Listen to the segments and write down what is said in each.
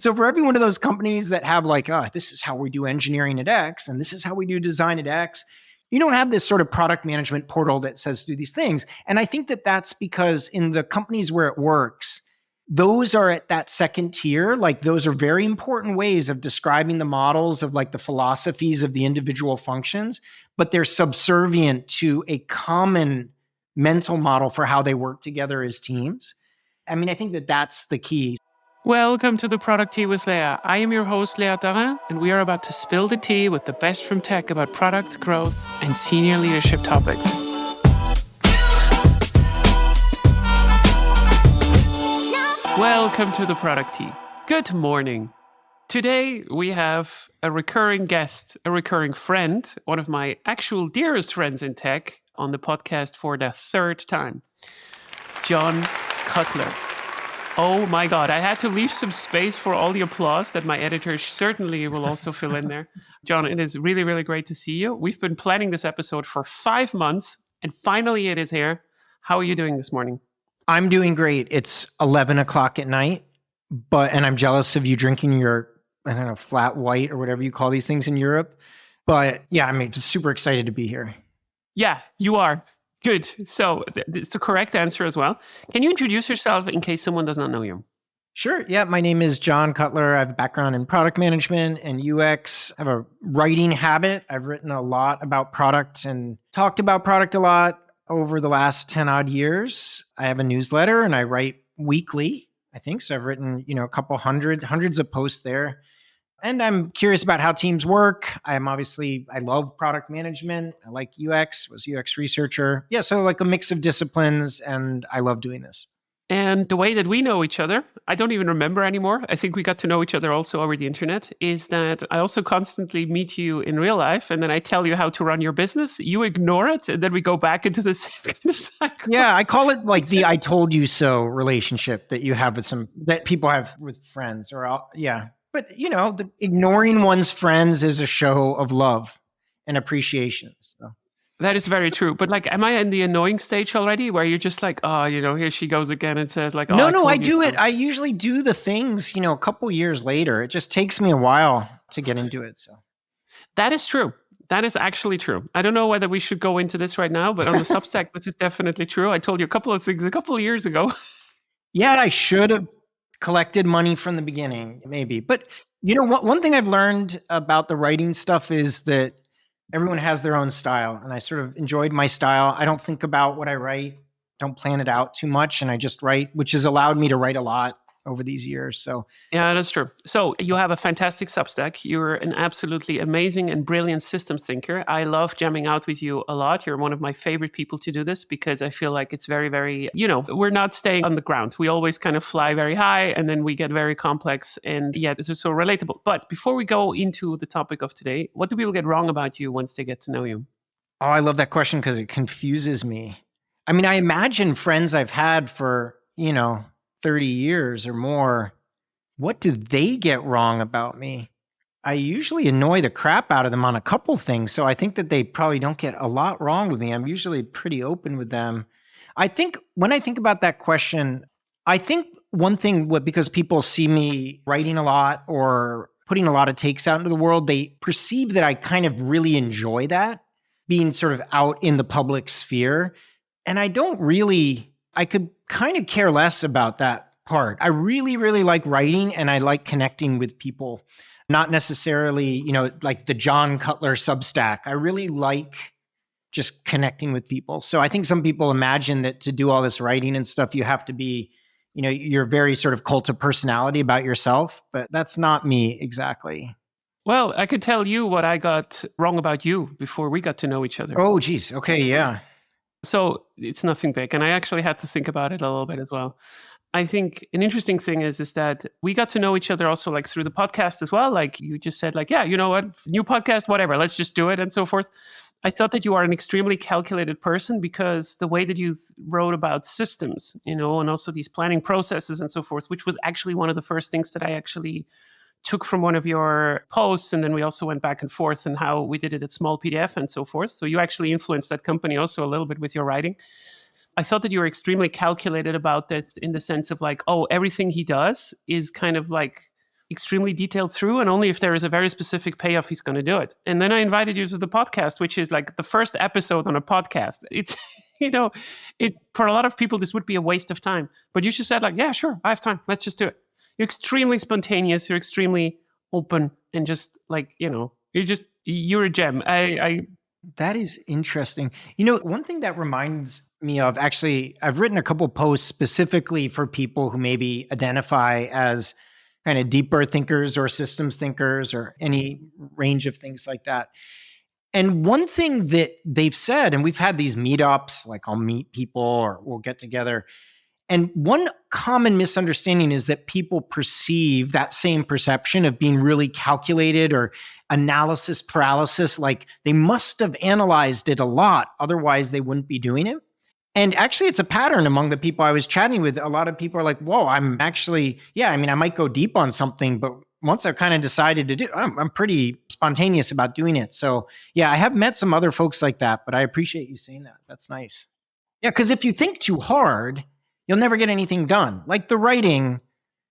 So for every one of those companies that have like, oh, this is how we do engineering at X and this is how we do design at X, you don't have this sort of product management portal that says do these things. And I think that that's because in the companies where it works, those are at that second tier. Like those are very important ways of describing the models of like the philosophies of the individual functions, but they're subservient to a common mental model for how they work together as teams. I mean, I think that that's the key. Welcome to the Product Tea with Leah. I am your host, Leah Darin, and we are about to spill the tea with the best from tech about product growth and senior leadership topics. Welcome to the Product Tea. Good morning. Today we have a recurring guest, a recurring friend, one of my actual dearest friends in tech on the podcast for the third time, John Cutler. Oh my God, I had to leave some space for all the applause that my editor certainly will also fill in there. John, it is really, really great to see you. We've been planning this episode for 5 months and finally it is here. How are you doing this morning? I'm doing great. It's 11 o'clock at night, and I'm jealous of you drinking your, I don't know, flat white or whatever you call these things in Europe. But yeah, I'm super excited to be here. Yeah, you are. Good. So it's the correct answer as well. Can you introduce yourself in case someone does not know you? Sure. Yeah, my name is John Cutler. I have a background in product management and UX. I have a writing habit. I've written a lot about product and talked about product a lot over the last 10 odd years. I have a newsletter and I write weekly, I think. So I've written, a couple hundreds of posts there. And I'm curious about how teams work. I love product management. I like UX, was UX researcher. Yeah, so like a mix of disciplines, and I love doing this. And the way that we know each other, I don't even remember anymore. I think we got to know each other also over the internet, is that I also constantly meet you in real life, and then I tell you how to run your business. You ignore it, and then we go back into the same kind of cycle. Yeah, I call it like the I told you so relationship that you have that people have with friends, yeah. But, ignoring one's friends is a show of love and appreciation. So. That is very true. But am I in the annoying stage already where you're just like, oh, here she goes again and says like, oh, No, I do it. I usually do the things, a couple years later. It just takes me a while to get into it. So that is true. That is actually true. I don't know whether we should go into this right now, but on the Substack, this is definitely true. I told you a couple of things a couple of years ago. Yeah, I should have collected money from the beginning, maybe. But one thing I've learned about the writing stuff is that everyone has their own style. And I sort of enjoyed my style. I don't think about what I write, don't plan it out too much. And I just write, which has allowed me to write a lot over these years. So yeah, that's true. So you have a fantastic Substack. You're an absolutely amazing and brilliant systems thinker. I love jamming out with you a lot. You're one of my favorite people to do this because I feel like it's very, very, we're not staying on the ground. We always kind of fly very high and then we get very complex and yeah, this is so relatable. But before we go into the topic of today, what do people get wrong about you once they get to know you? Oh, I love that question because it confuses me. I mean, I imagine friends I've had for, 30 years or more, what do they get wrong about me? I usually annoy the crap out of them on a couple things. So I think that they probably don't get a lot wrong with me. I'm usually pretty open with them. I think when I think about that question, I think one thing, because people see me writing a lot or putting a lot of takes out into the world, they perceive that I kind of really enjoy that, being sort of out in the public sphere. And I could kind of care less about that part. I really, really like writing and I like connecting with people, not necessarily, like the John Cutler Substack. I really like just connecting with people. So I think some people imagine that to do all this writing and stuff, you have to be, you're very sort of cult of personality about yourself, but that's not me exactly. Well, I could tell you what I got wrong about you before we got to know each other. Oh, geez. Okay. Yeah. So it's nothing big. And I actually had to think about it a little bit as well. I think an interesting thing is that we got to know each other also like through the podcast as well. Like you just said like, yeah, you know what, new podcast, whatever, let's just do it and so forth. I thought that you are an extremely calculated person because the way that you wrote about systems, and also these planning processes and so forth, which was actually one of the first things that I actually took from one of your posts. And then we also went back and forth and how we did it at Small PDF and so forth. So you actually influenced that company also a little bit with your writing. I thought that you were extremely calculated about this in the sense of like, oh, everything he does is kind of like extremely detailed through, and only if there is a very specific payoff he's going to do it. And then I invited you to the podcast, which is like the first episode on a podcast. It's it for a lot of people this would be a waste of time, but you just said like, yeah, sure, I have time, let's just do it. You're extremely spontaneous, you're extremely open, and just like, you're a gem. I That is interesting. One thing that reminds me of, actually, I've written a couple posts specifically for people who maybe identify as kind of deeper thinkers or systems thinkers or any range of things like that. And one thing that they've said, and we've had these meetups, like I'll meet people or we'll get together. And one common misunderstanding is that people perceive that same perception of being really calculated or analysis paralysis, like they must have analyzed it a lot, otherwise they wouldn't be doing it. And actually, it's a pattern among the people I was chatting with. A lot of people are like, whoa, I'm actually, I might go deep on something, but once I've kind of decided to do, I'm pretty spontaneous about doing it. So I have met some other folks like that, but I appreciate you saying that. That's nice. Yeah, because if you think too hard, you'll never get anything done. Like the writing,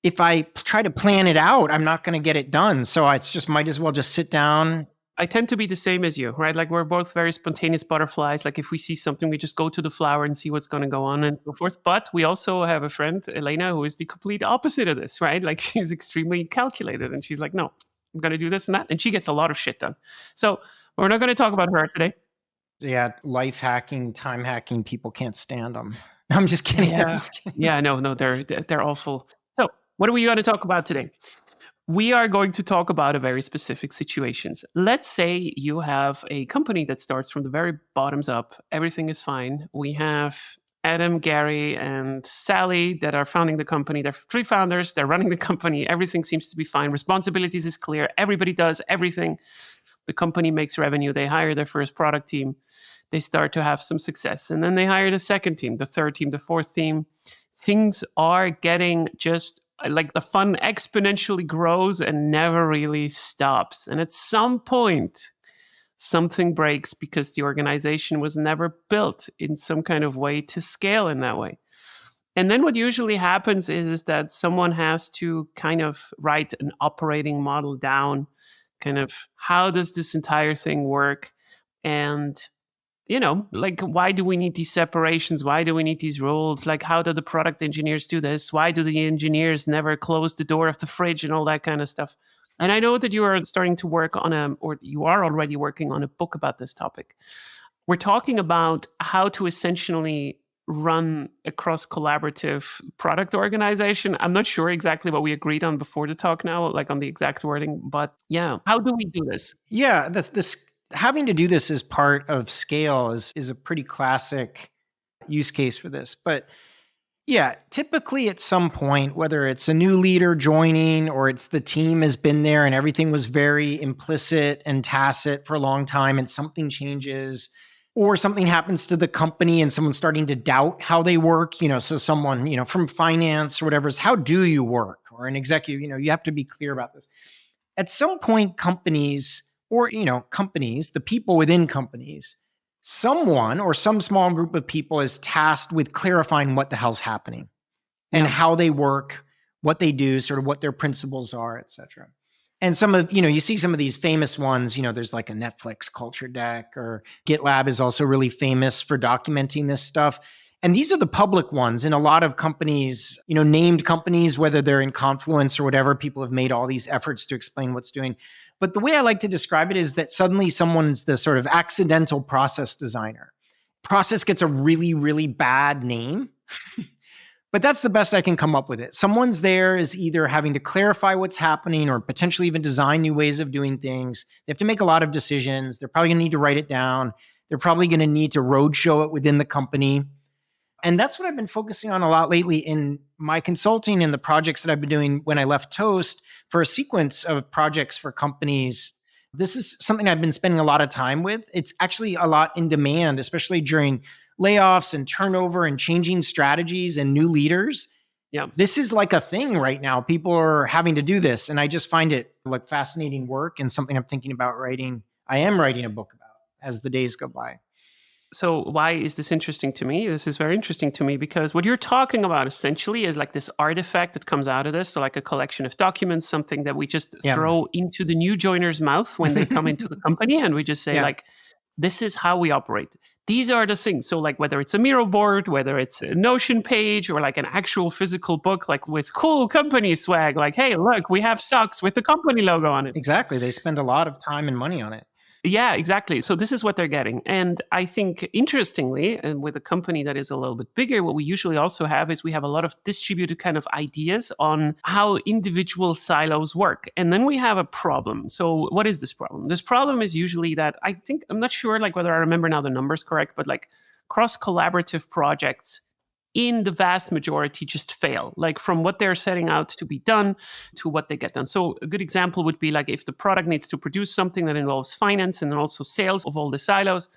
if I try to plan it out, I'm not going to get it done. So it's just might as well just sit down. I tend to be the same as you, right? Like we're both very spontaneous butterflies. Like if we see something, we just go to the flower and see what's going to go on and so forth. But we also have a friend, Elena, who is the complete opposite of this, right? Like she's extremely calculated and she's like, no, I'm going to do this and that. And she gets a lot of shit done. So we're not going to talk about her today. Yeah, life hacking, time hacking, people can't stand them. I'm just kidding. Yeah, I'm just kidding. No, they're awful. So what are we going to talk about today? We are going to talk about a very specific situations. Let's say you have a company that starts from the very bottoms up. Everything is fine. We have Adam, Gary, and Sally that are founding the company. They're 3 founders. They're running the company. Everything seems to be fine. Responsibilities is clear. Everybody does everything. The company makes revenue. They hire their first product team. They start to have some success. And then they hire the second team, the third team, the fourth team. Things are getting just like the fun exponentially grows and never really stops. And at some point, something breaks because the organization was never built in some kind of way to scale in that way. And then what usually happens is that someone has to kind of write an operating model down, kind of how does this entire thing work? And like, why do we need these separations? Why do we need these rules? Like, how do the product engineers do this? Why do the engineers never close the door of the fridge and all that kind of stuff? And I know that you are starting to work on or you are already working on a book about this topic. We're talking about how to essentially run a cross-collaborative product organization. I'm not sure exactly what we agreed on before the talk now, like on the exact wording, but how do we do this? Yeah, this having to do this as part of scale is a pretty classic use case for this. But typically at some point, whether it's a new leader joining or it's the team has been there and everything was very implicit and tacit for a long time and something changes or something happens to the company and someone's starting to doubt how they work, so someone, from finance or whatever is, how do you work? Or an executive, you have to be clear about this. At some point, companies or, companies, the people within companies, someone or some small group of people is tasked with clarifying what the hell's happening and how they work, what they do, sort of what their principles are, et cetera. And some of, you see some of these famous ones, there's like a Netflix culture deck, or GitLab is also really famous for documenting this stuff. And these are the public ones. In a lot of companies, named companies, whether they're in Confluence or whatever, people have made all these efforts to explain what's doing. But the way I like to describe it is that suddenly someone's the sort of accidental process designer. Process gets a really, really bad name, but that's the best I can come up with it. Someone's there is either having to clarify what's happening or potentially even design new ways of doing things. They have to make a lot of decisions. They're probably going to need to write it down. They're probably going to need to roadshow it within the company. And that's what I've been focusing on a lot lately in my consulting and the projects that I've been doing when I left Toast for a sequence of projects for companies. This is something I've been spending a lot of time with. It's actually a lot in demand, especially during layoffs and turnover and changing strategies and new leaders. Yeah. This is like a thing right now. People are having to do this. And I just find it like fascinating work and something I'm thinking about writing. I am writing a book about as the days go by. So why is this interesting to me? This is very interesting to me because what you're talking about essentially is like this artifact that comes out of this. So like a collection of documents, something that we just Yeah. throw into the new joiner's mouth when they come into the company. And we just say Yeah. like, this is how we operate. These are the things. So like whether it's a Miro board, whether it's a Notion page or like an actual physical book, like with cool company swag, like, hey, look, we have socks with the company logo on it. Exactly. They spend a lot of time and money on it. Yeah, exactly. So this is what they're getting. And I think interestingly, and with a company that is a little bit bigger, what we usually also have is we have a lot of distributed kind of ideas on how individual silos work. And then we have a problem. So what is this problem? This problem is usually that I think, I'm not sure like whether I remember now the numbers correct, but like cross collaborative projects in the vast majority just fail, like from what they're setting out to be done to what they get done. So a good example would be like if the product needs to produce something that involves finance and also sales of all the silos,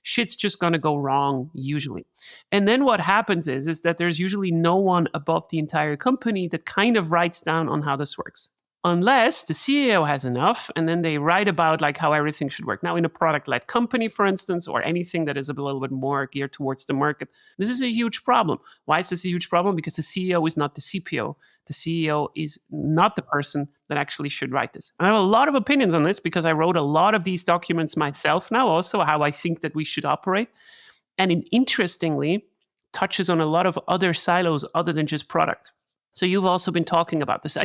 shit's just going to go wrong usually. And then what happens is that there's usually no one above the entire company that kind of writes down on how this works, unless the CEO has enough, and then they write about like how everything should work. Now, in a product-led company, for instance, or anything that is a little bit more geared towards the market, this is a huge problem. Why is this a huge problem? Because the CEO is not the CPO. The CEO is not the person that actually should write this. I have a lot of opinions on this because I wrote a lot of these documents myself now, also how I think that we should operate. And it interestingly touches on a lot of other silos other than just product. So you've also been talking about this.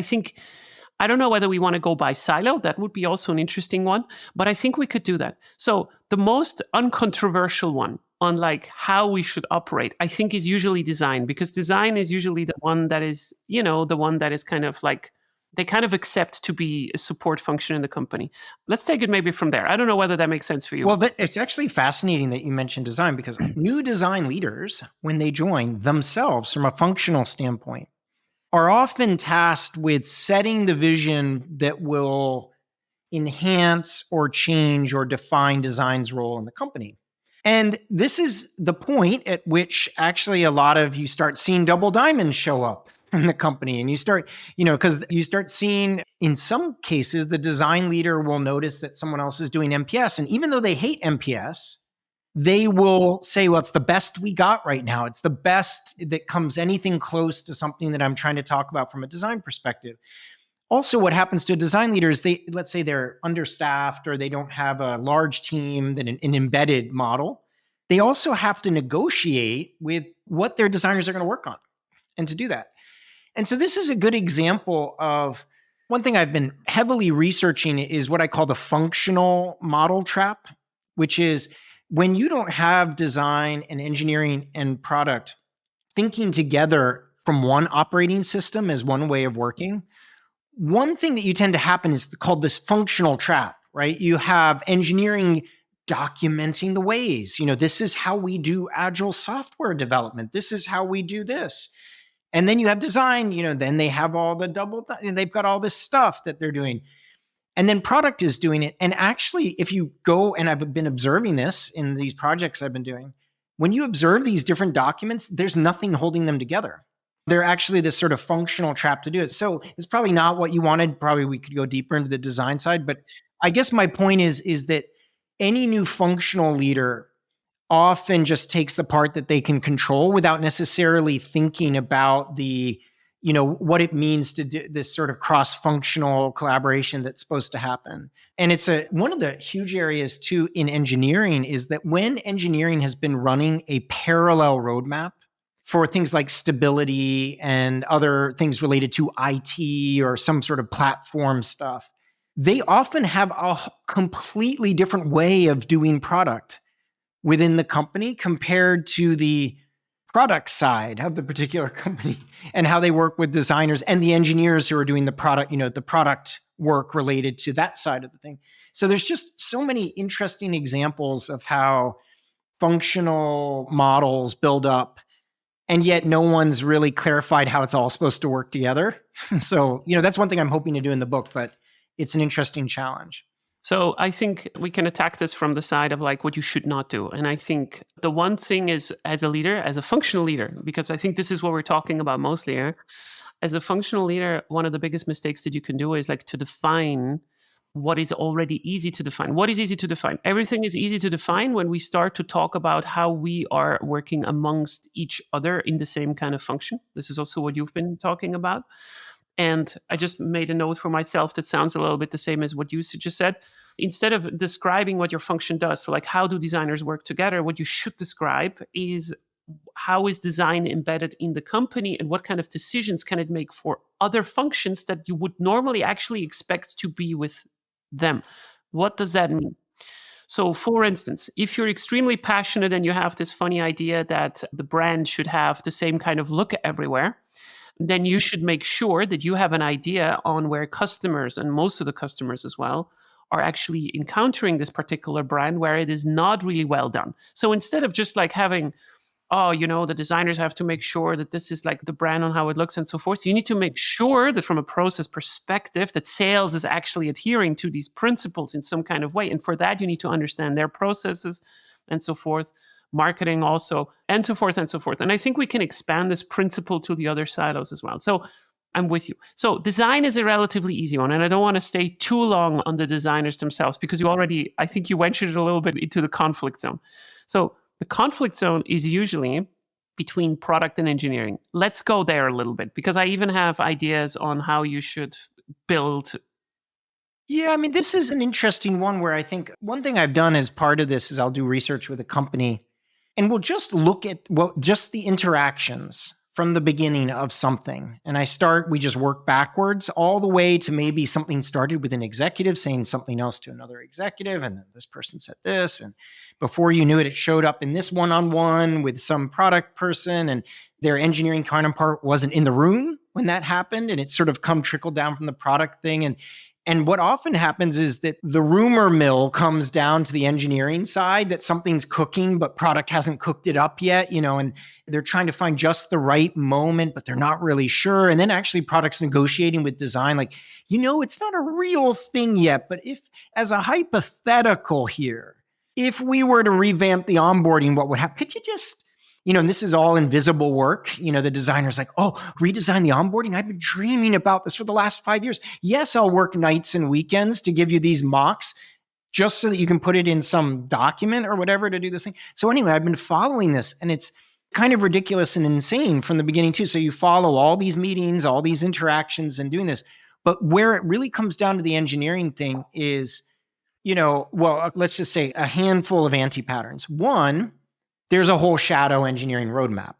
I don't know whether we want to go by silo. That would be also an interesting one, but I think we could do that. So the most uncontroversial one on like how we should operate, I think is usually design, because design is usually the one that is, the one that is kind of like, they kind of accept to be a support function in the company. Let's take it maybe from there. I don't know whether that makes sense for you. Well, it's actually fascinating that you mentioned design, because new design leaders, when they join themselves from a functional standpoint, are often tasked with setting the vision that will enhance or change or define design's role in the company. And this is the point at which actually a lot of you start seeing double diamonds show up in the company. And you start, because you start seeing, in some cases, the design leader will notice that someone else is doing MPS. And even though they hate MPS, they will say, well, it's the best we got right now. It's the best that comes anything close to something that I'm trying to talk about from a design perspective. Also, what happens to a design leader is let's say they're understaffed or they don't have a large team, that an embedded model. They also have to negotiate with what their designers are going to work on and to do that. And so this is a good example of one thing I've been heavily researching is what I call the functional model trap, which is when you don't have design and engineering and product thinking together from one operating system as one way of working, one thing that you tend to happen is called this functional trap, right? You have engineering documenting the ways, this is how we do agile software development. This is how we do this. And then you have design, then they have all the and they've got all this stuff that they're doing. And then product is doing it. And actually, if you go, and I've been observing this in these projects I've been doing, when you observe these different documents, there's nothing holding them together. They're actually this sort of functional trap to do it. So it's probably not what you wanted. Probably we could go deeper into the design side. But I guess my point is that any new functional leader often just takes the part that they can control without necessarily thinking about the, what it means to do this sort of cross-functional collaboration that's supposed to happen. And it's one of the huge areas too in engineering is that when engineering has been running a parallel roadmap for things like stability and other things related to IT or some sort of platform stuff, they often have a completely different way of doing product within the company compared to the product side of the particular company and how they work with designers and the engineers who are doing the product, the product work related to that side of the thing. So there's just so many interesting examples of how functional models build up, and yet no one's really clarified how it's all supposed to work together. So, that's one thing I'm hoping to do in the book, but it's an interesting challenge. So I think we can attack this from the side of like what you should not do. And I think the one thing is, as a leader, as a functional leader, because I think this is what we're talking about mostly here. As a functional leader, one of the biggest mistakes that you can do is like to define what is already easy to define. What is easy to define? Everything is easy to define when we start to talk about how we are working amongst each other in the same kind of function. This is also what you've been talking about. And I just made a note for myself that sounds a little bit the same as what you just said. Instead of describing what your function does, so like how do designers work together, what you should describe is how is design embedded in the company and what kind of decisions can it make for other functions that you would normally actually expect to be with them. What does that mean? So, for instance, if you're extremely passionate and you have this funny idea that the brand should have the same kind of look everywhere, then you should make sure that you have an idea on where customers, and most of the customers as well, are actually encountering this particular brand where it is not really well done. So instead of just like having, oh, the designers have to make sure that this is like the brand on how it looks and so forth. So you need to make sure that from a process perspective, that sales is actually adhering to these principles in some kind of way. And for that, you need to understand their processes and so forth, marketing also, and so forth and so forth. And I think we can expand this principle to the other silos as well. So I'm with you. So design is a relatively easy one. And I don't want to stay too long on the designers themselves because I think you ventured a little bit into the conflict zone. So the conflict zone is usually between product and engineering. Let's go there a little bit because I even have ideas on how you should build. Yeah, I mean, this is an interesting one where I think one thing I've done as part of this is I'll do research with a company and we'll just look at just the interactions from the beginning of something. And we just work backwards all the way to maybe something started with an executive saying something else to another executive. And then this person said this. And before you knew it, it showed up in this one-on-one with some product person and their engineering counterpart wasn't in the room when that happened. And it sort of trickled down from the product thing. And what often happens is that the rumor mill comes down to the engineering side that something's cooking, but product hasn't cooked it up yet, and they're trying to find just the right moment, but they're not really sure. And then actually product's negotiating with design, like, it's not a real thing yet, but if, as a hypothetical here, if we were to revamp the onboarding, what would happen? Could you just and this is all invisible work. The designer's like, oh, redesign the onboarding. I've been dreaming about this for the last 5 years. Yes, I'll work nights and weekends to give you these mocks just so that you can put it in some document or whatever to do this thing. So anyway, I've been following this and it's kind of ridiculous and insane from the beginning too. So you follow all these meetings, all these interactions and doing this. But where it really comes down to the engineering thing is, let's just say a handful of anti-patterns. One, there's a whole shadow engineering roadmap.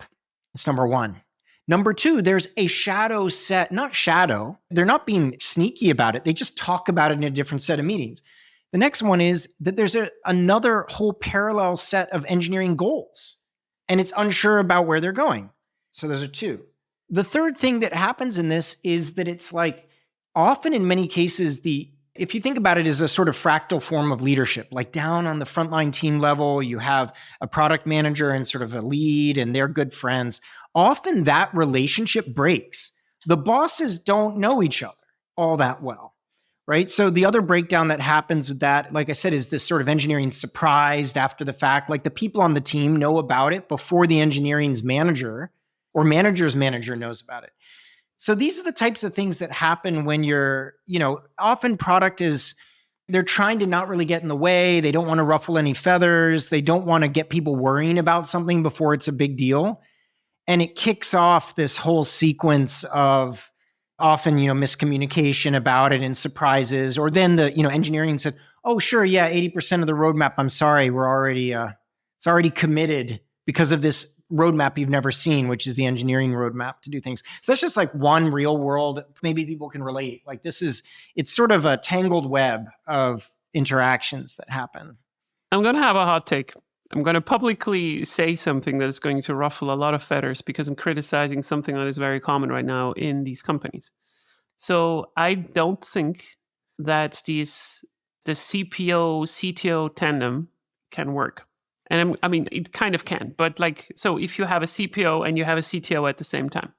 That's number one. Number two, there's a shadow set, not shadow. They're not being sneaky about it. They just talk about it in a different set of meetings. The next one is that there's another whole parallel set of engineering goals, and it's unsure about where they're going. So those are two. The third thing that happens in this is that it's like often in many cases, if you think about it as a sort of fractal form of leadership, like down on the frontline team level, you have a product manager and sort of a lead and they're good friends. Often that relationship breaks. The bosses don't know each other all that well, right? So the other breakdown that happens with that, like I said, is this sort of engineering surprised after the fact. Like the people on the team know about it before the engineering's manager or manager's manager knows about it. So these are the types of things that happen when often product they're trying to not really get in the way. They don't want to ruffle any feathers. They don't want to get people worrying about something before it's a big deal. And it kicks off this whole sequence of often, miscommunication about it and surprises. Or then the, engineering said, oh, sure, yeah, 80% of the roadmap, I'm sorry, it's already committed because of this roadmap you've never seen, which is the engineering roadmap to do things. So that's just like one real world. Maybe people can relate. Like it's sort of a tangled web of interactions that happen. I'm going to have a hot take. I'm going to publicly say something that is going to ruffle a lot of feathers because I'm criticizing something that is very common right now in these companies. So I don't think that the CPO, CTO tandem can work. And it kind of can, but so if you have a CPO and you have a CTO at the same time,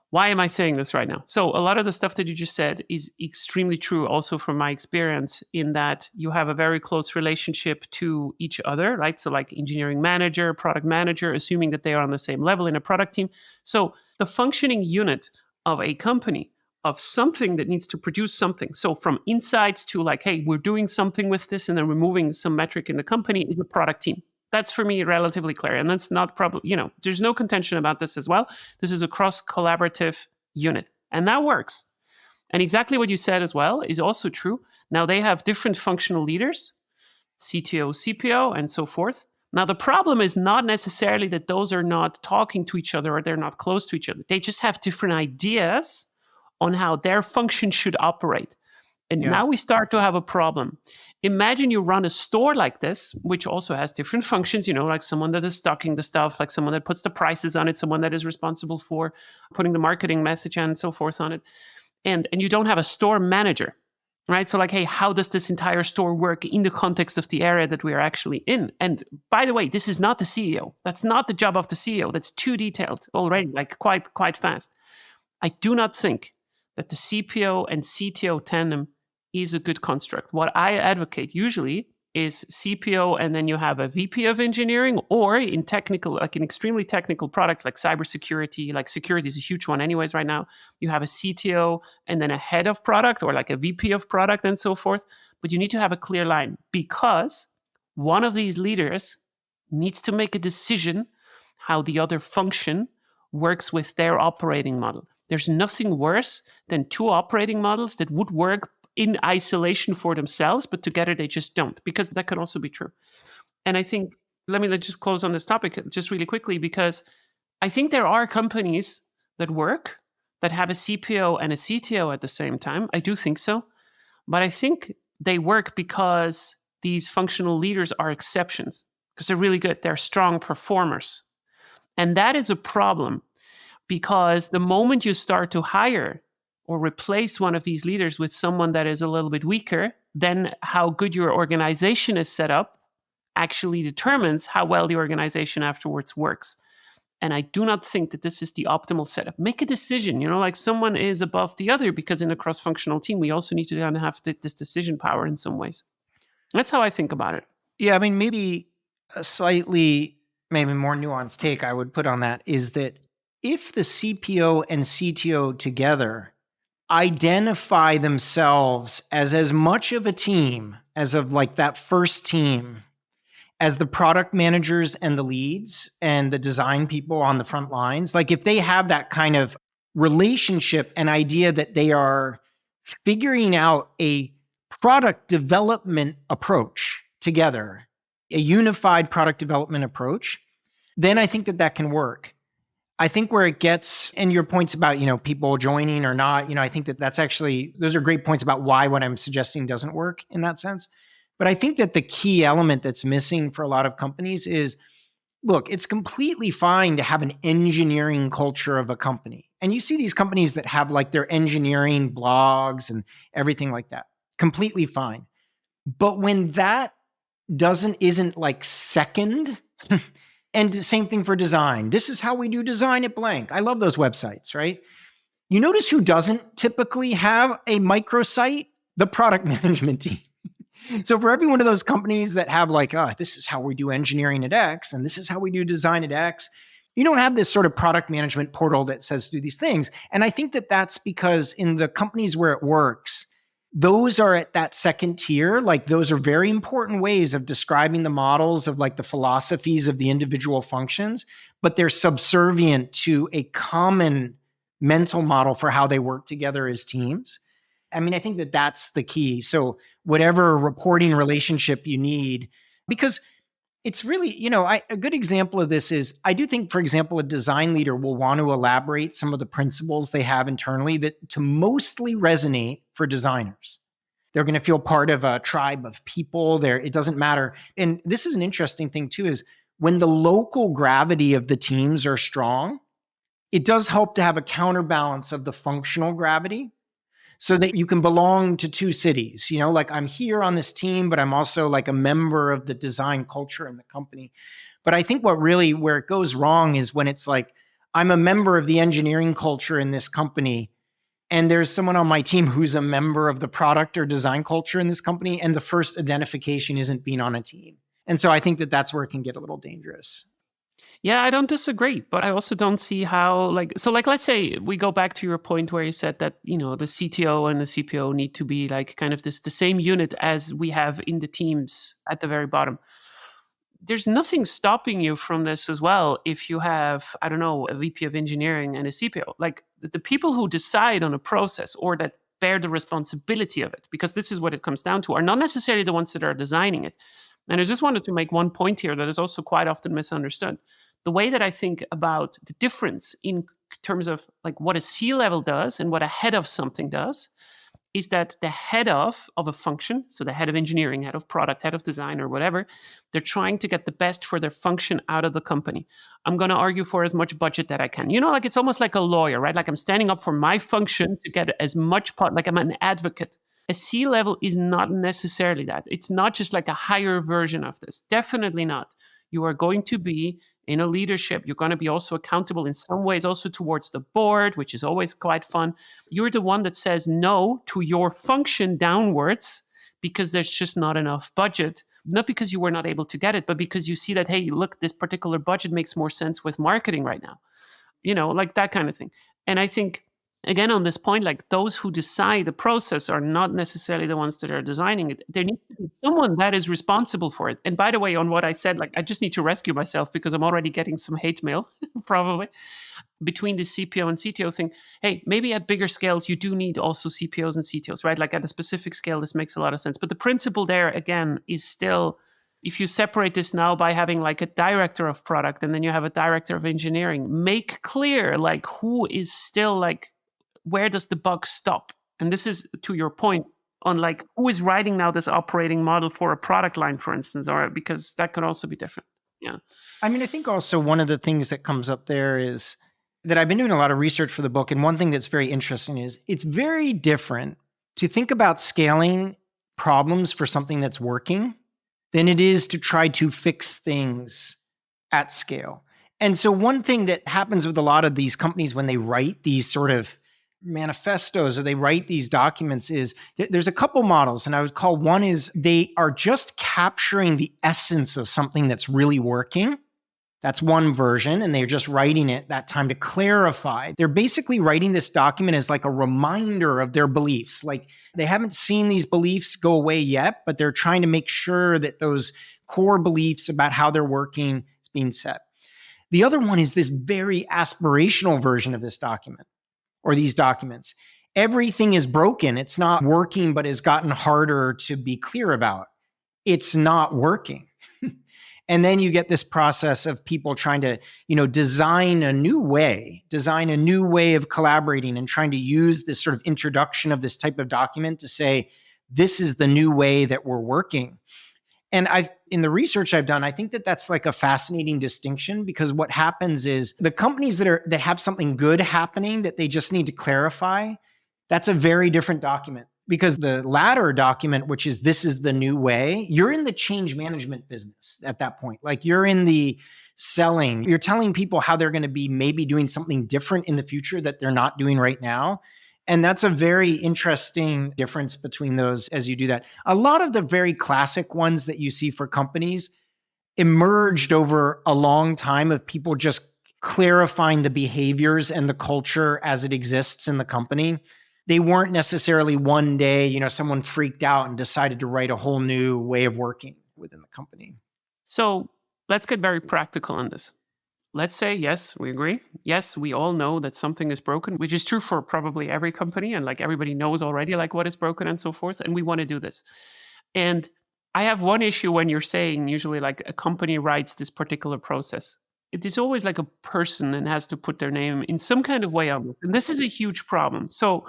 why am I saying this right now? So a lot of the stuff that you just said is extremely true also from my experience in that you have a very close relationship to each other, right? So like engineering manager, product manager, assuming that they are on the same level in a product team. So the functioning unit of a company of something that needs to produce something. So from insights to like, hey, we're doing something with this and then removing some metric in the company is the product team. That's for me relatively clear. And that's not probably, there's no contention about this as well. This is a cross collaborative unit and that works. And exactly what you said as well is also true. Now they have different functional leaders, CTO, CPO, and so forth. Now, the problem is not necessarily that those are not talking to each other or they're not close to each other. They just have different ideas on how their function should operate. And now we start to have a problem. Imagine you run a store like this, which also has different functions, like someone that is stocking the stuff, like someone that puts the prices on it, someone that is responsible for putting the marketing message and so forth on it. And you don't have a store manager, right? So like, hey, how does this entire store work in the context of the area that we are actually in? And by the way, this is not the CEO. That's not the job of the CEO. That's too detailed already, like quite fast. I do not think that the CPO and CTO tandem is a good construct. What I advocate usually is CPO, and then you have a VP of engineering, or in technical, like an extremely technical product like cybersecurity, like security is a huge one anyways right now. You have a CTO and then a head of product or like a VP of product and so forth. But you need to have a clear line because one of these leaders needs to make a decision how the other function works with their operating model. There's nothing worse than two operating models that would work in isolation for themselves, but together they just don't, because that can also be true. And I think, let's just close on this topic just really quickly, because I think there are companies that work that have a CPO and a CTO at the same time. I do think so. But I think they work because these functional leaders are exceptions, because they're really good. They're strong performers. And that is a problem, because the moment you start to hire or replace one of these leaders with someone that is a little bit weaker, then how good your organization is set up actually determines how well the organization afterwards works. And I do not think that this is the optimal setup. Make a decision, like someone is above the other, because in a cross-functional team, we also need to kind of have this decision power in some ways. That's how I think about it. Yeah, I mean, maybe a slightly, maybe more nuanced take I would put on that is that if the CPO and CTO together identify themselves as much of a team as of like that first team as the product managers and the leads and the design people on the front lines, like if they have that kind of relationship and idea that they are figuring out a product development approach together, a unified product development approach, then I think that can work. I think where it gets, and your points about, people joining or not, I think that's actually, those are great points about why what I'm suggesting doesn't work in that sense. But I think that the key element that's missing for a lot of companies is, look, it's completely fine to have an engineering culture of a company. And you see these companies that have like their engineering blogs and everything like that. Completely fine. But when that isn't like second, and the same thing for design. This is how we do design at blank. I love those websites, right? You notice who doesn't typically have a microsite? The product management team. So for every one of those companies that have like, this is how we do engineering at X, and this is how we do design at X, you don't have this sort of product management portal that says do these things. And I think that that's because in the companies where it works, those are at that second tier. Like those are very important ways of describing the models of like the philosophies of the individual functions, but they're subservient to a common mental model for how they work together as teams. I mean, I think that that's the key. So whatever reporting relationship you need, because it's really, a good example of this is I do think, for example, a design leader will want to elaborate some of the principles they have internally that to mostly resonate for designers. They're going to feel part of a tribe of people there. It doesn't matter. And this is an interesting thing too, is when the local gravity of the teams are strong, it does help to have a counterbalance of the functional gravity, so that you can belong to two cities, like I'm here on this team, but I'm also like a member of the design culture in the company. But I think where it goes wrong is when it's like, I'm a member of the engineering culture in this company, and there's someone on my team who's a member of the product or design culture in this company, and the first identification isn't being on a team. And so I think that that's where it can get a little dangerous. Yeah, I don't disagree, but I also don't see how let's say we go back to your point where you said that, the CTO and the CPO need to be like kind of the same unit as we have in the teams at the very bottom. There's nothing stopping you from this as well if you have, I don't know, a VP of engineering and a CPO. Like the people who decide on a process or that bear the responsibility of it, because this is what it comes down to, are not necessarily the ones that are designing it. And I just wanted to make one point here that is also quite often misunderstood. The way that I think about the difference in terms of like what a C level does and what a head of something does is that the head of a function, so the head of engineering, head of product, head of design, or whatever, they're trying to get the best for their function out of the company. I'm going to argue for as much budget that I can. Like it's almost like a lawyer, right? Like I'm standing up for my function to get as much like I'm an advocate. A C level is not necessarily that. It's not just like a higher version of this. Definitely not. You are going to be in a leadership. You're going to be also accountable in some ways, also towards the board, which is always quite fun. You're the one that says no to your function downwards because there's just not enough budget. Not because you were not able to get it, but because you see that, hey, look, this particular budget makes more sense with marketing right now. Like that kind of thing. And I think, again, on this point, like those who decide the process are not necessarily the ones that are designing it. There needs to be someone that is responsible for it. And by the way, on what I said, like I just need to rescue myself because I'm already getting some hate mail, probably, between the CPO and CTO thing. Hey, maybe at bigger scales, you do need also CPOs and CTOs, right? Like at a specific scale, this makes a lot of sense. But the principle there, again, is still, if you separate this now by having like a director of product and then you have a director of engineering, make clear like who is still like, where does the buck stop? And this is to your point on like who is writing now this operating model for a product line, for instance, or because that could also be different. Yeah. I mean, I think also one of the things that comes up there is that I've been doing a lot of research for the book. And one thing that's very interesting is it's very different to think about scaling problems for something that's working than it is to try to fix things at scale. And so one thing that happens with a lot of these companies when they write these sort of manifestos or they write these documents is there's a couple models. And I would call one is they are just capturing the essence of something that's really working. That's one version, and they're just writing it that time to clarify. They're basically writing this document as like a reminder of their beliefs. Like they haven't seen these beliefs go away yet, but they're trying to make sure that those core beliefs about how they're working is being set. The other one is this very aspirational version of this document or these documents. Everything is broken. It's not working, but has gotten harder to be clear about. It's not working. And then you get this process of people trying to, design a new way of collaborating and trying to use this sort of introduction of this type of document to say, this is the new way that we're working. And in the research I've done, I think that that's like a fascinating distinction because what happens is the companies that have something good happening that they just need to clarify, that's a very different document. Because the latter document, which is this is the new way, you're in the change management business at that point. Like you're in the selling, you're telling people how they're going to be maybe doing something different in the future that they're not doing right now. And that's a very interesting difference between those as you do that. A lot of the very classic ones that you see for companies emerged over a long time of people just clarifying the behaviors and the culture as it exists in the company. They weren't necessarily one day, someone freaked out and decided to write a whole new way of working within the company. So let's get very practical on this. Let's say, yes, we agree. Yes, we all know that something is broken, which is true for probably every company. And like everybody knows already like what is broken and so forth. And we want to do this. And I have one issue when you're saying usually like a company writes this particular process. It is always like a person and has to put their name in some kind of way on it. And this is a huge problem. So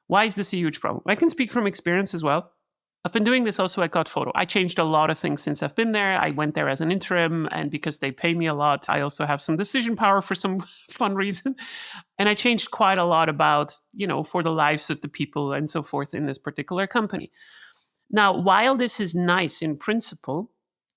why is this a huge problem? I can speak from experience as well. I've been doing this also at Photo. I changed a lot of things since I've been there. I went there as an interim, and because they pay me a lot, I also have some decision power for some fun reason. And I changed quite a lot about, for the lives of the people and so forth in this particular company. Now, while this is nice in principle,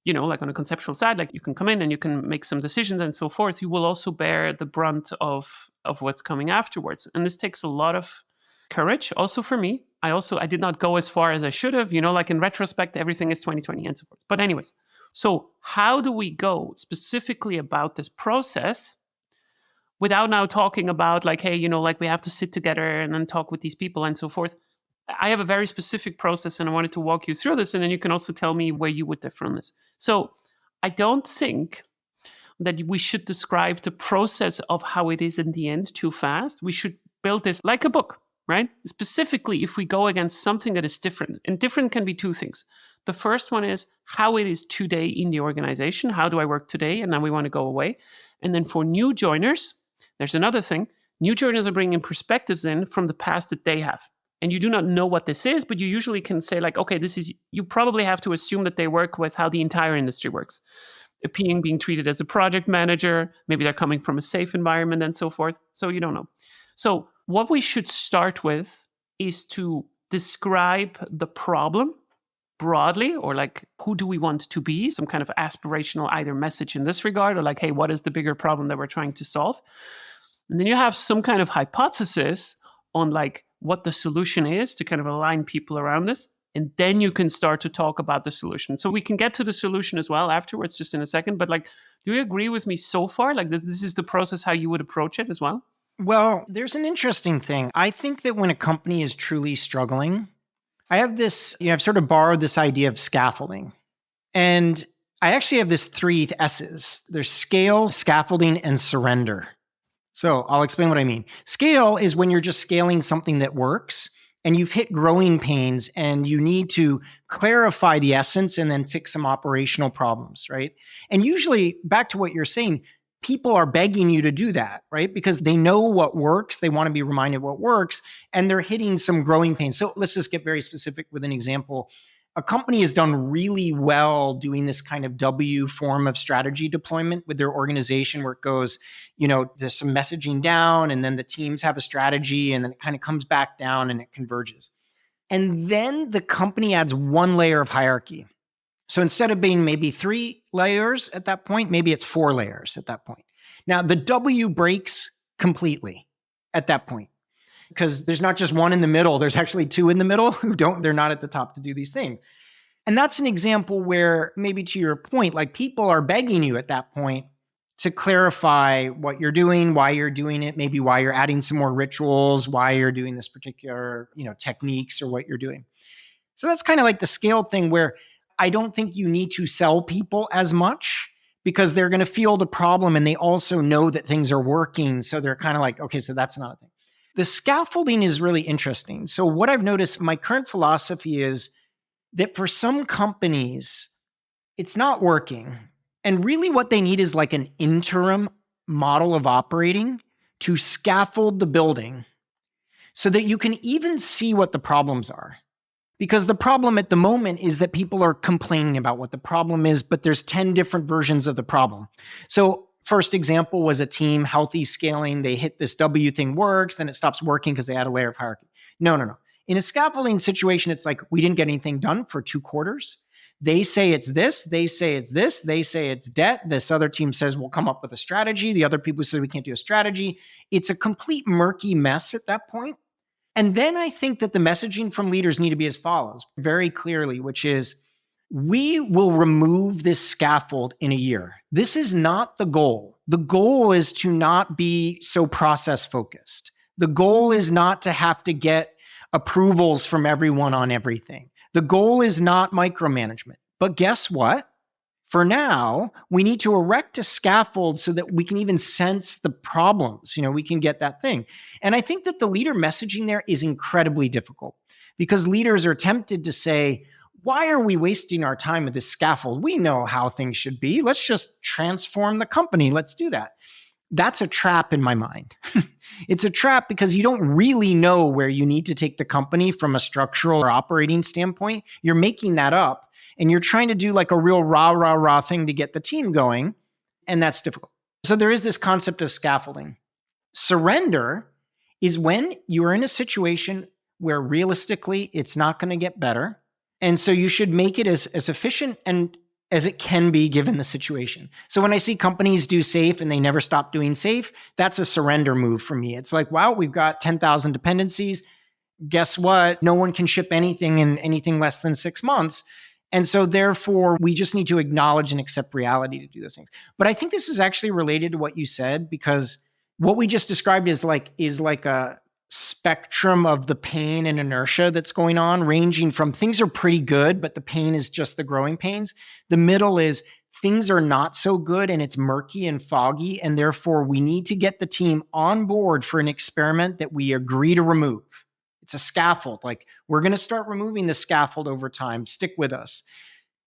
like on a conceptual side, like you can come in and you can make some decisions and so forth, you will also bear the brunt of what's coming afterwards. And this takes a lot of Courage, also for me. I did not go as far as I should have, like in retrospect, everything is 2020 and so forth. But anyways, so how do we go specifically about this process without now talking about like, hey, like we have to sit together and then talk with these people and so forth? I have a very specific process and I wanted to walk you through this. And then you can also tell me where you would differ on this. So I don't think that we should describe the process of how it is in the end too fast. We should build this like a book, right? Specifically, if we go against something that is different, and different can be two things. The first one is how it is today in the organization. How do I work today? And now we want to go away. And then for new joiners, there's another thing. New joiners are bringing perspectives in from the past that they have. And you do not know what this is, but you usually can say like, okay, you probably have to assume that they work with how the entire industry works. Being treated as a project manager, maybe they're coming from a safe environment and so forth. So you don't know. So what we should start with is to describe the problem broadly, or like, who do we want to be? Some kind of aspirational either message in this regard, or like, hey, what is the bigger problem that we're trying to solve? And then you have some kind of hypothesis on like what the solution is to kind of align people around this. And then you can start to talk about the solution. So we can get to the solution as well afterwards, just in a second. But like, do you agree with me so far? Like this is the process how you would approach it as well? Well, there's an interesting thing. I think that when a company is truly struggling, I have this, I've sort of borrowed this idea of scaffolding. And I actually have this 3 S's. There's scale, scaffolding, and surrender. So I'll explain what I mean. Scale is when you're just scaling something that works and you've hit growing pains and you need to clarify the essence and then fix some operational problems, right? And usually, back to what you're saying, people are begging you to do that, right? Because they know what works. They want to be reminded what works, and they're hitting some growing pains. So let's just get very specific with an example. A company has done really well doing this kind of W form of strategy deployment with their organization, where it goes, there's some messaging down, and then the teams have a strategy, and then it kind of comes back down and it converges. And then the company adds 1 layer of hierarchy. So instead of being maybe 3 layers at that point, maybe it's 4 layers at that point. Now the W breaks completely at that point, because there's not just 1 in the middle, there's actually 2 in the middle they're not at the top to do these things. And that's an example where, maybe to your point, like people are begging you at that point to clarify what you're doing, why you're doing it, maybe why you're adding some more rituals, why you're doing this particular, techniques or what you're doing. So that's kind of like the scale thing, where I don't think you need to sell people as much, because they're going to feel the problem and they also know that things are working. So they're kind of like, okay, so that's not a thing. The scaffolding is really interesting. So what I've noticed, my current philosophy is that for some companies, it's not working. And really what they need is like an interim model of operating to scaffold the building so that you can even see what the problems are. Because the problem at the moment is that people are complaining about what the problem is, but there's 10 different versions of the problem. So first example was a team, healthy scaling. They hit this W thing works, then it stops working because they add a layer of hierarchy. No. In a scaffolding situation, it's like, we didn't get anything done for 2 quarters. They say it's this, they say it's this, they say it's debt. This other team says we'll come up with a strategy. The other people say we can't do a strategy. It's a complete murky mess at that point. And then I think that the messaging from leaders need to be as follows, very clearly, which is, we will remove this scaffold in a year. This is not the goal. The goal is to not be so process focused. The goal is not to have to get approvals from everyone on everything. The goal is not micromanagement. But guess what? For now, we need to erect a scaffold so that we can even sense the problems. We can get that thing. And I think that the leader messaging there is incredibly difficult, because leaders are tempted to say, why are we wasting our time with this scaffold? We know how things should be. Let's just transform the company. Let's do that. That's a trap in my mind. It's a trap because you don't really know where you need to take the company from a structural or operating standpoint. You're making that up, and you're trying to do like a real rah thing to get the team going, and that's difficult. So there is this concept of scaffolding. Surrender is when you're in a situation where realistically it's not going to get better, and so you should make it as efficient and as it can be given the situation. So when I see companies do safe and they never stop doing safe, that's a surrender move for me. It's like, wow, we've got 10,000 dependencies. guess what? No one can ship anything in anything less than 6 months. And so therefore, we just need to acknowledge and accept reality to do those things. But I think this is actually related to what you said, because what we just described is like a spectrum of the pain and inertia that's going on, ranging from things are pretty good, but the pain is just the growing pains. The middle is things are not so good and it's murky and foggy. And therefore, we need to get the team on board for an experiment that we agree to remove. It's a scaffold. Like, we're going to start removing the scaffold over time. Stick with us.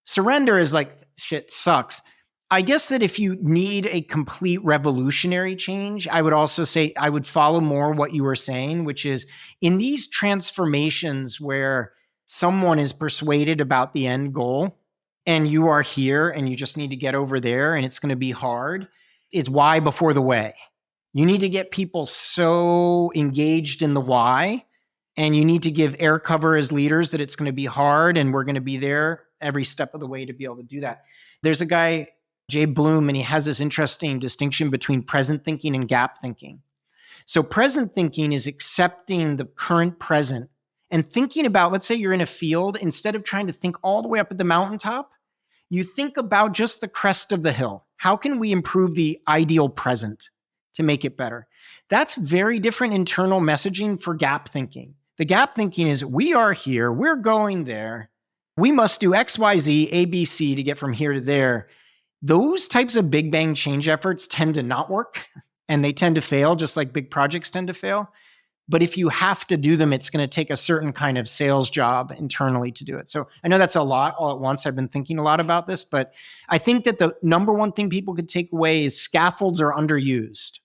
Surrender is like, shit sucks. I guess that if you need a complete revolutionary change, I would also say I would follow more what you were saying, which is in these transformations where someone is persuaded about the end goal and you are here and you just need to get over there and it's going to be hard. It's why before the way. You need to get people so engaged in the why, and you need to give air cover as leaders that it's going to be hard and we're going to be there every step of the way to be able to do that. There's a guy, Jay Bloom, and he has this interesting distinction between present thinking and gap thinking. So present thinking is accepting the current present and thinking about, let's say you're in a field, instead of trying to think all the way up at the mountaintop, you think about just the crest of the hill. How can we improve the ideal present to make it better? That's very different internal messaging for gap thinking. The gap thinking is, we are here, we're going there, we must do X, Y, Z, A, B, C to get from here to there. Those types of big bang change efforts tend to not work and they tend to fail, just like big projects tend to fail. But if you have to do them, it's going to take a certain kind of sales job internally to do it. So I know that's a lot all at once. I've been thinking a lot about this, but I think that the number one thing people could take away is scaffolds are underused.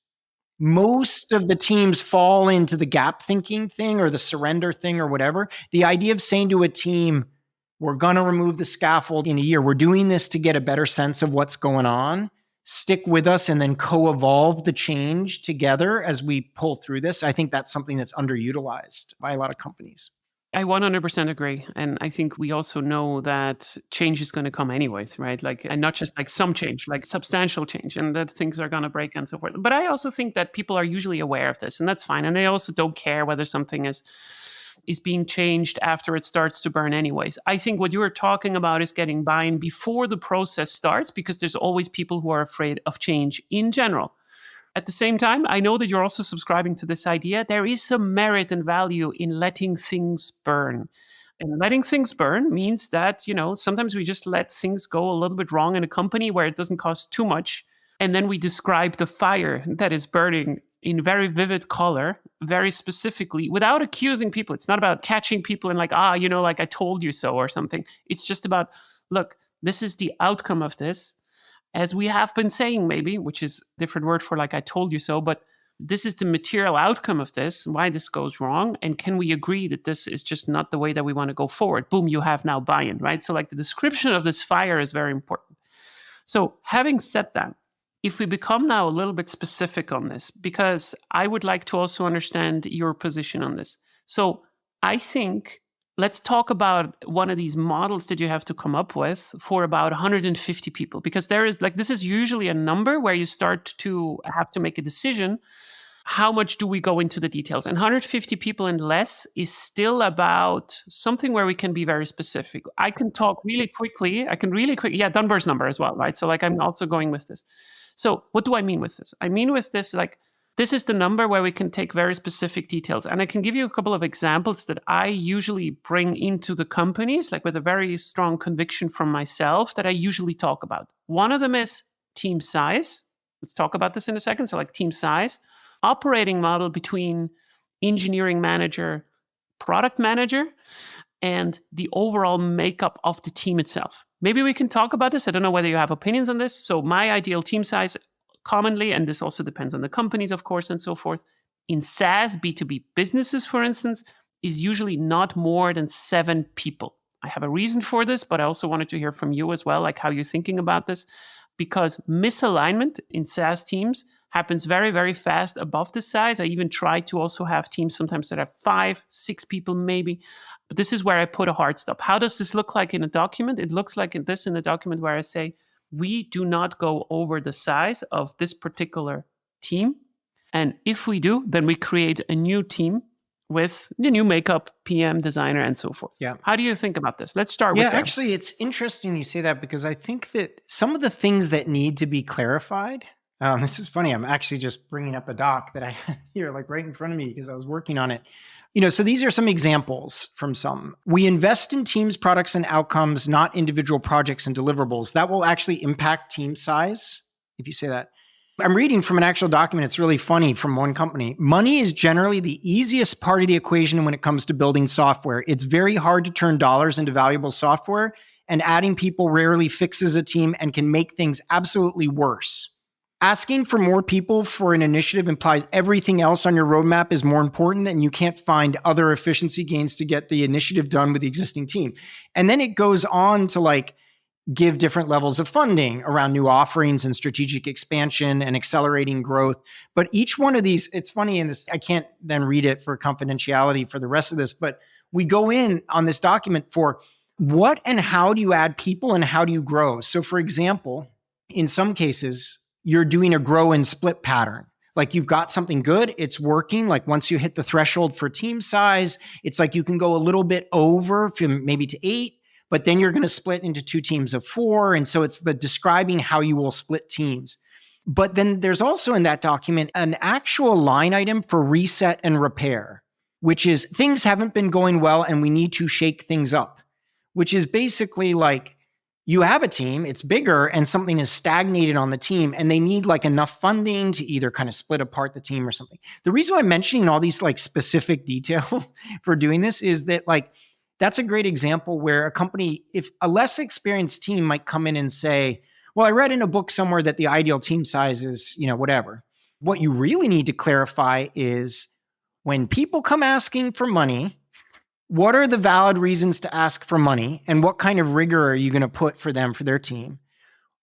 Most of the teams fall into the gap thinking thing or the surrender thing or whatever. The idea of saying to a team, we're going to remove the scaffold in a year. We're doing this to get a better sense of what's going on. Stick with us and then co-evolve the change together as we pull through this. I think that's something that's underutilized by a lot of companies. I 100% agree. And I think we also know that change is going to come anyways, right? Like, and not just like some change, like substantial change, and that things are going to break and so forth. But I also think that people are usually aware of this, and that's fine. And they also don't care whether something is being changed after it starts to burn anyways. I think what you are talking about is getting buy-in before the process starts, because there's always people who are afraid of change in general. At the same time, I know that you're also subscribing to this idea. There is some merit and value in letting things burn. And letting things burn means that, sometimes we just let things go a little bit wrong in a company where it doesn't cost too much. And then we describe the fire that is burning in very vivid color, very specifically, without accusing people. It's not about catching people and like I told you so or something. It's just about, look, this is the outcome of this. As we have been saying, maybe, which is a different word for like I told you so, but this is the material outcome of this, why this goes wrong. And can we agree that this is just not the way that we want to go forward? Boom, you have now buy-in, right? So like the description of this fire is very important. So having said that, if we become now a little bit specific on this, because I would like to also understand your position on this. So I think let's talk about one of these models that you have to come up with for about 150 people, because this is usually a number where you start to have to make a decision. How much do we go into the details? And 150 people and less is still about something where we can be very specific. I can talk really quickly. Yeah, Dunbar's number as well, right? So like I'm also going with this. So what do I mean with this? I mean with this, like, this is the number where we can take very specific details. And I can give you a couple of examples that I usually bring into the companies, like with a very strong conviction from myself that I usually talk about. One of them is team size. Let's talk about this in a second. So like team size, operating model between engineering manager, product manager, and the overall makeup of the team itself. Maybe we can talk about this. I don't know whether you have opinions on this. So my ideal team size commonly, and this also depends on the companies, of course, and so forth, in SaaS, B2B businesses, for instance, is usually not more than 7 people. I have a reason for this, but I also wanted to hear from you as well, like how you're thinking about this, because misalignment in SaaS teams happens very, very fast above the size. I even try to also have teams sometimes that have 5, 6 people maybe, but this is where I put a hard stop. How does this look like in a document? It looks like in a document where I say, we do not go over the size of this particular team. And if we do, then we create a new team with the new makeup, PM, designer, and so forth. Yeah. How do you think about this? Let's start Yeah, with there. actually, it's interesting you say that because I think that some of the things that need to be clarified. This is funny. I'm actually just bringing up a doc that I had here, like right in front of me, because I was working on it. So these are some examples from some. We invest in teams, products, and outcomes, not individual projects and deliverables. That will actually impact team size, if you say that. I'm reading from an actual document. It's really funny from one company. Money is generally the easiest part of the equation when it comes to building software. It's very hard to turn dollars into valuable software, and adding people rarely fixes a team and can make things absolutely worse. Asking for more people for an initiative implies everything else on your roadmap is more important, and you can't find other efficiency gains to get the initiative done with the existing team. And then it goes on to give different levels of funding around new offerings and strategic expansion and accelerating growth. But each one of these, it's funny in this, I can't then read it for confidentiality for the rest of this, but we go in on this document for what and how do you add people and how do you grow? So for example, in some cases, you're doing a grow and split pattern. Like you've got something good, it's working. Like once you hit the threshold for team size, it's like you can go a little bit over from maybe to 8, but then you're going to split into 2 teams of 4. And so it's the describing how you will split teams. But then there's also in that document an actual line item for reset and repair, which is things haven't been going well and we need to shake things up, which is basically like you have a team, it's bigger, and something is stagnated on the team, and they need enough funding to either kind of split apart the team or something. The reason why I'm mentioning all these specific details for doing this is that that's a great example where a company, if a less experienced team might come in and say, well, I read in a book somewhere that the ideal team size is, whatever. What you really need to clarify is when people come asking for money, what are the valid reasons to ask for money, and what kind of rigor are you going to put for them, for their team?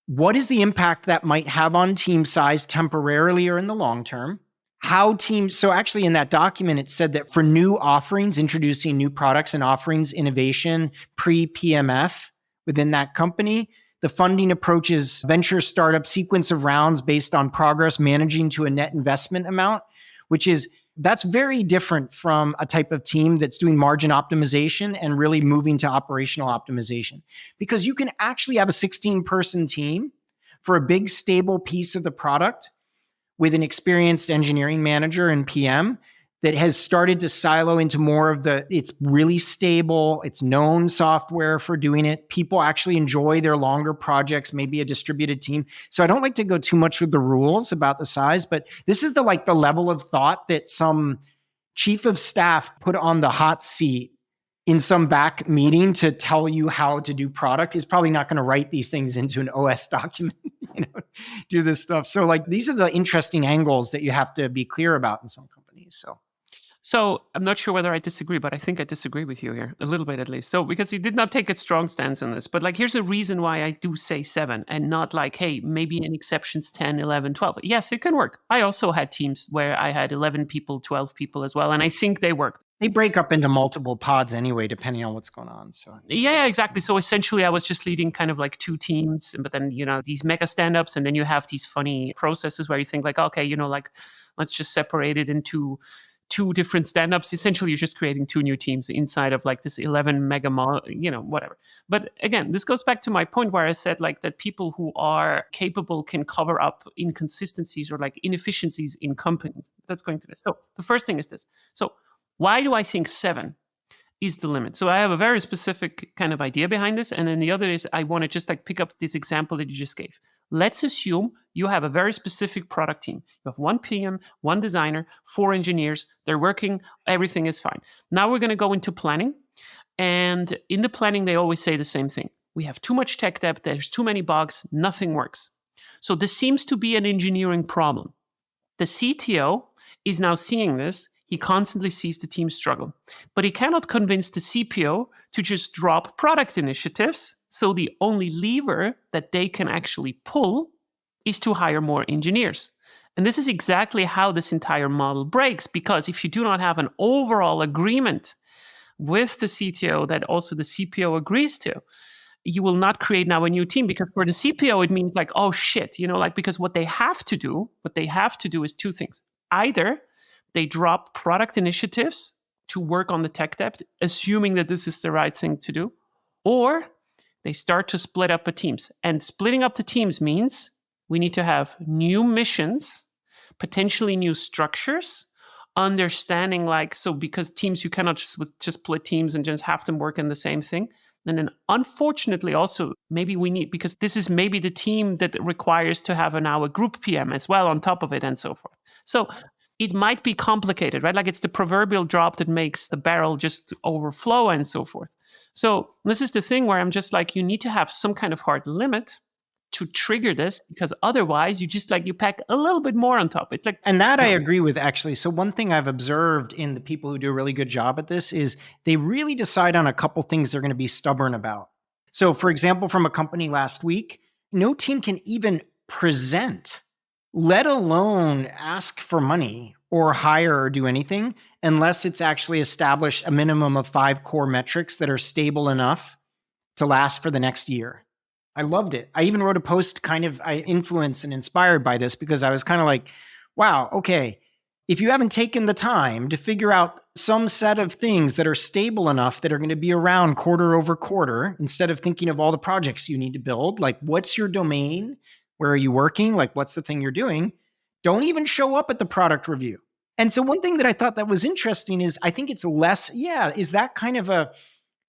What is the impact that might have on team size temporarily or in the long term? How teams, so actually in that document, it said that for new offerings, introducing new products and offerings, innovation, pre-PMF within that company, the funding approach is venture startup sequence of rounds based on progress managing to a net investment amount, that's very different from a type of team that's doing margin optimization and really moving to operational optimization. Because you can actually have a 16-person team for a big stable piece of the product with an experienced engineering manager and PM that has started to silo into more of it's really stable, it's known software for doing it. People actually enjoy their longer projects, maybe a distributed team. So I don't like to go too much with the rules about the size, but this is the level of thought that some chief of staff put on the hot seat in some back meeting to tell you how to do product is probably not going to write these things into an OS document, do this stuff. So these are the interesting angles that you have to be clear about in some companies. So I'm not sure whether I disagree, but I think I disagree with you here, a little bit at least. So because you did not take a strong stance on this, but here's a reason why I do say 7 and not hey, maybe in exceptions 10, 11, 12. Yes, it can work. I also had teams where I had 11 people, 12 people as well, and I think they worked. They break up into multiple pods anyway, depending on what's going on. So yeah, exactly. So essentially I was just leading kind of 2 teams, but then, these mega stand-ups, and then you have these funny processes where you think okay, let's just separate it into 2 different stand-ups. Essentially, you're just creating 2 new teams inside of this 11 mega whatever. But again, this goes back to my point where I said that people who are capable can cover up inconsistencies or inefficiencies in companies. That's going to this. So the first thing is this. So why do I think 7 is the limit? So I have a very specific kind of idea behind this. And then the other is I want to just pick up this example that you just gave. Let's assume you have a very specific product team. You have 1 PM, 1 designer, 4 engineers. They're working. Everything is fine. Now we're going to go into planning. And in the planning, they always say the same thing. We have too much tech debt. There's too many bugs. Nothing works. So this seems to be an engineering problem. The CTO is now seeing this. He constantly sees the team struggle, but he cannot convince the CPO to just drop product initiatives. So the only lever that they can actually pull is to hire more engineers. And this is exactly how this entire model breaks, because if you do not have an overall agreement with the CTO that also the CPO agrees to, you will not create now a new team, because for the CPO, it means oh shit, because what they have to do is 2 things. Either they drop product initiatives to work on the tech debt, assuming that this is the right thing to do, or they start to split up the teams. And splitting up the teams means we need to have new missions, potentially new structures, understanding because teams, you cannot just split teams and just have them work in the same thing. And then unfortunately also, maybe we need, because this is maybe the team that requires to have now a group PM as well on top of it and so forth. So it might be complicated, right? Like it's the proverbial drop that makes the barrel just overflow and so forth. So this is the thing where I'm just like, you need to have some kind of hard limit to trigger this, because otherwise you just you pack a little bit more on top. It's like, and that I agree with, actually. So one thing I've observed in the people who do a really good job at this is they really decide on a couple things they're going to be stubborn about. So for example, from a company last week, no team can even present, let alone ask for money or hire or do anything, unless it's actually established a minimum of 5 core metrics that are stable enough to last for the next year. I loved it. I even wrote a post I influenced and inspired by this, because I was kind of like, wow, okay, if you haven't taken the time to figure out some set of things that are stable enough that are going to be around quarter over quarter, instead of thinking of all the projects you need to build, like what's your domain? Where are you working? Like what's the thing you're doing? Don't even show up at the product review. And so one thing that I thought that was interesting is I think it's less, is that kind of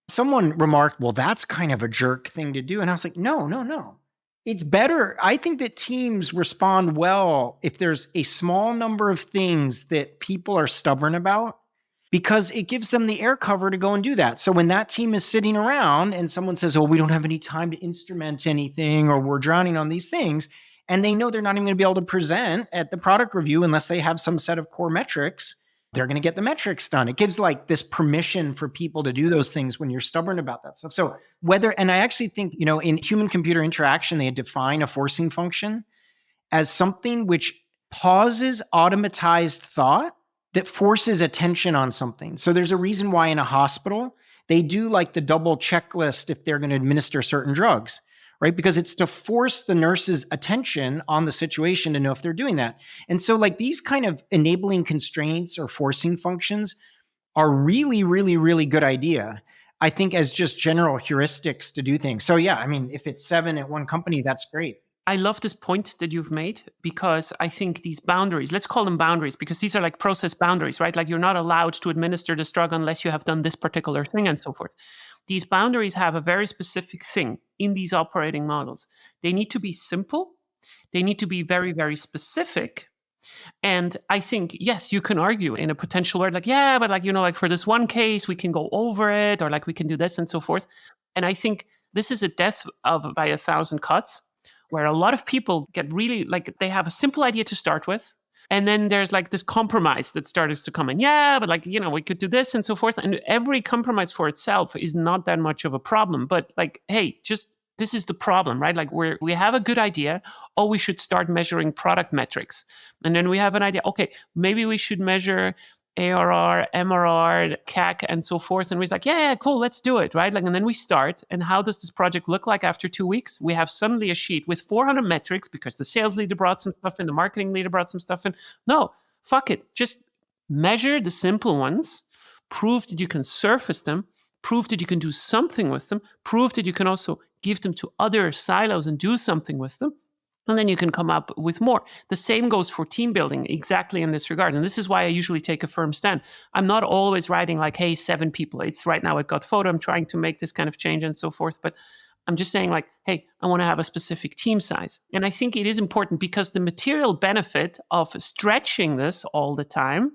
someone remarked, well, that's kind of a jerk thing to do. And I was like, no. It's better. I think that teams respond well if there's a small number of things that people are stubborn about, because it gives them the air cover to go and do that. So when that team is sitting around and someone says, oh, we don't have any time to instrument anything, or we're drowning on these things, and they know they're not even going to be able to present at the product review unless they have some set of core metrics, they're going to get the metrics done. It gives this permission for people to do those things when you're stubborn about that stuff. So and I actually think, in human computer interaction, they define a forcing function as something which pauses automatized thought that forces attention on something. So there's a reason why in a hospital, they do the double checklist if they're going to administer certain drugs, right? Because it's to force the nurse's attention on the situation to know if they're doing that. And so these kind of enabling constraints or forcing functions are really, really, really good idea, I think, as just general heuristics to do things. So yeah, I mean, if it's 7 at one company, that's great. I love this point that you've made, because I think these boundaries, let's call them boundaries, because these are process boundaries, right? You're not allowed to administer this drug unless you have done this particular thing and so forth. These boundaries have a very specific thing in these operating models. They need to be simple. They need to be very, very specific. And I think, yes, you can argue in a potential word, but for this one case, we can go over it, or we can do this and so forth. And I think this is a death by 1,000 cuts, where a lot of people get really, they have a simple idea to start with. And then there's this compromise that starts to come in. Yeah, but we could do this and so forth. And every compromise for itself is not that much of a problem. But hey, this is the problem, right? We have a good idea. Oh, we should start measuring product metrics. And then we have an idea. Okay, maybe we should measure ARR, MRR, CAC, and so forth. And we're yeah, cool, let's do it, right? And then we start. And how does this project look like after 2 weeks? We have suddenly a sheet with 400 metrics, because the sales leader brought some stuff in, the marketing leader brought some stuff in. No, fuck it. Just measure the simple ones, prove that you can surface them, prove that you can do something with them, prove that you can also give them to other silos and do something with them. And then you can come up with more. The same goes for team building, exactly in this regard. And this is why I usually take a firm stand. I'm not always writing hey, 7 people. It's right now at Godphoto, I'm trying to make this kind of change and so forth. But I'm just saying hey, I want to have a specific team size. And I think it is important, because the material benefit of stretching this all the time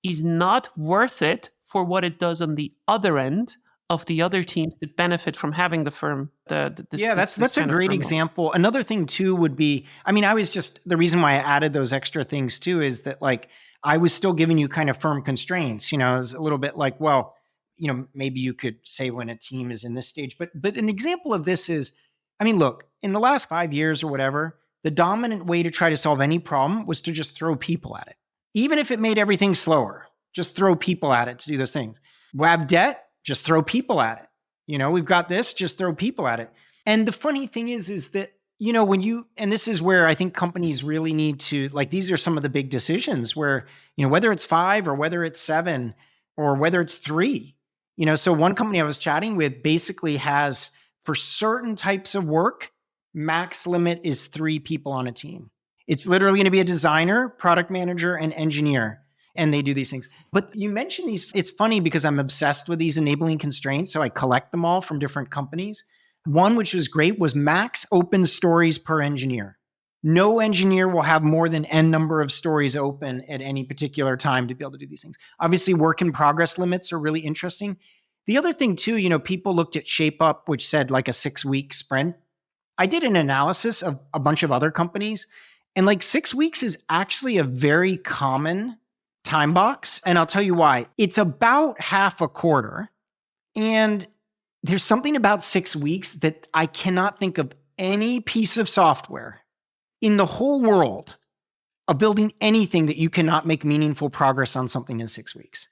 is not worth it for what it does on the other end of the other teams that benefit from having the firm. That's a great example. Another thing too would be, the reason why I added those extra things too is that I was still giving you kind of firm constraints. It was a little bit well, maybe you could say when a team is in this stage, but an example of this is, look, in the last 5 years or whatever, the dominant way to try to solve any problem was to just throw people at it. Even if it made everything slower, just throw people at it to do those things. We have debt, just throw people at it. We've got this, just throw people at it. And the funny thing is that, and this is where I think companies really need to, these are some of the big decisions where, whether it's 5 or whether it's 7, or whether it's 3. So one company I was chatting with basically has, for certain types of work, max limit is 3 people on a team. It's literally going to be a designer, product manager, and engineer. And they do these things. But you mentioned these. It's funny because I'm obsessed with these enabling constraints. So I collect them all from different companies. One, which was great, was max open stories per engineer. No engineer will have more than N number of stories open at any particular time to be able to do these things. Obviously, work in progress limits are really interesting. The other thing too, people looked at Shape Up, which said like a 6-week sprint. I did an analysis of a bunch of other companies, and like 6 weeks is actually a very common time box. And I'll tell you why. It's about half a quarter. And there's something about 6 weeks that I cannot think of any piece of software in the whole world of building anything that you cannot make meaningful progress on something in 6 weeks.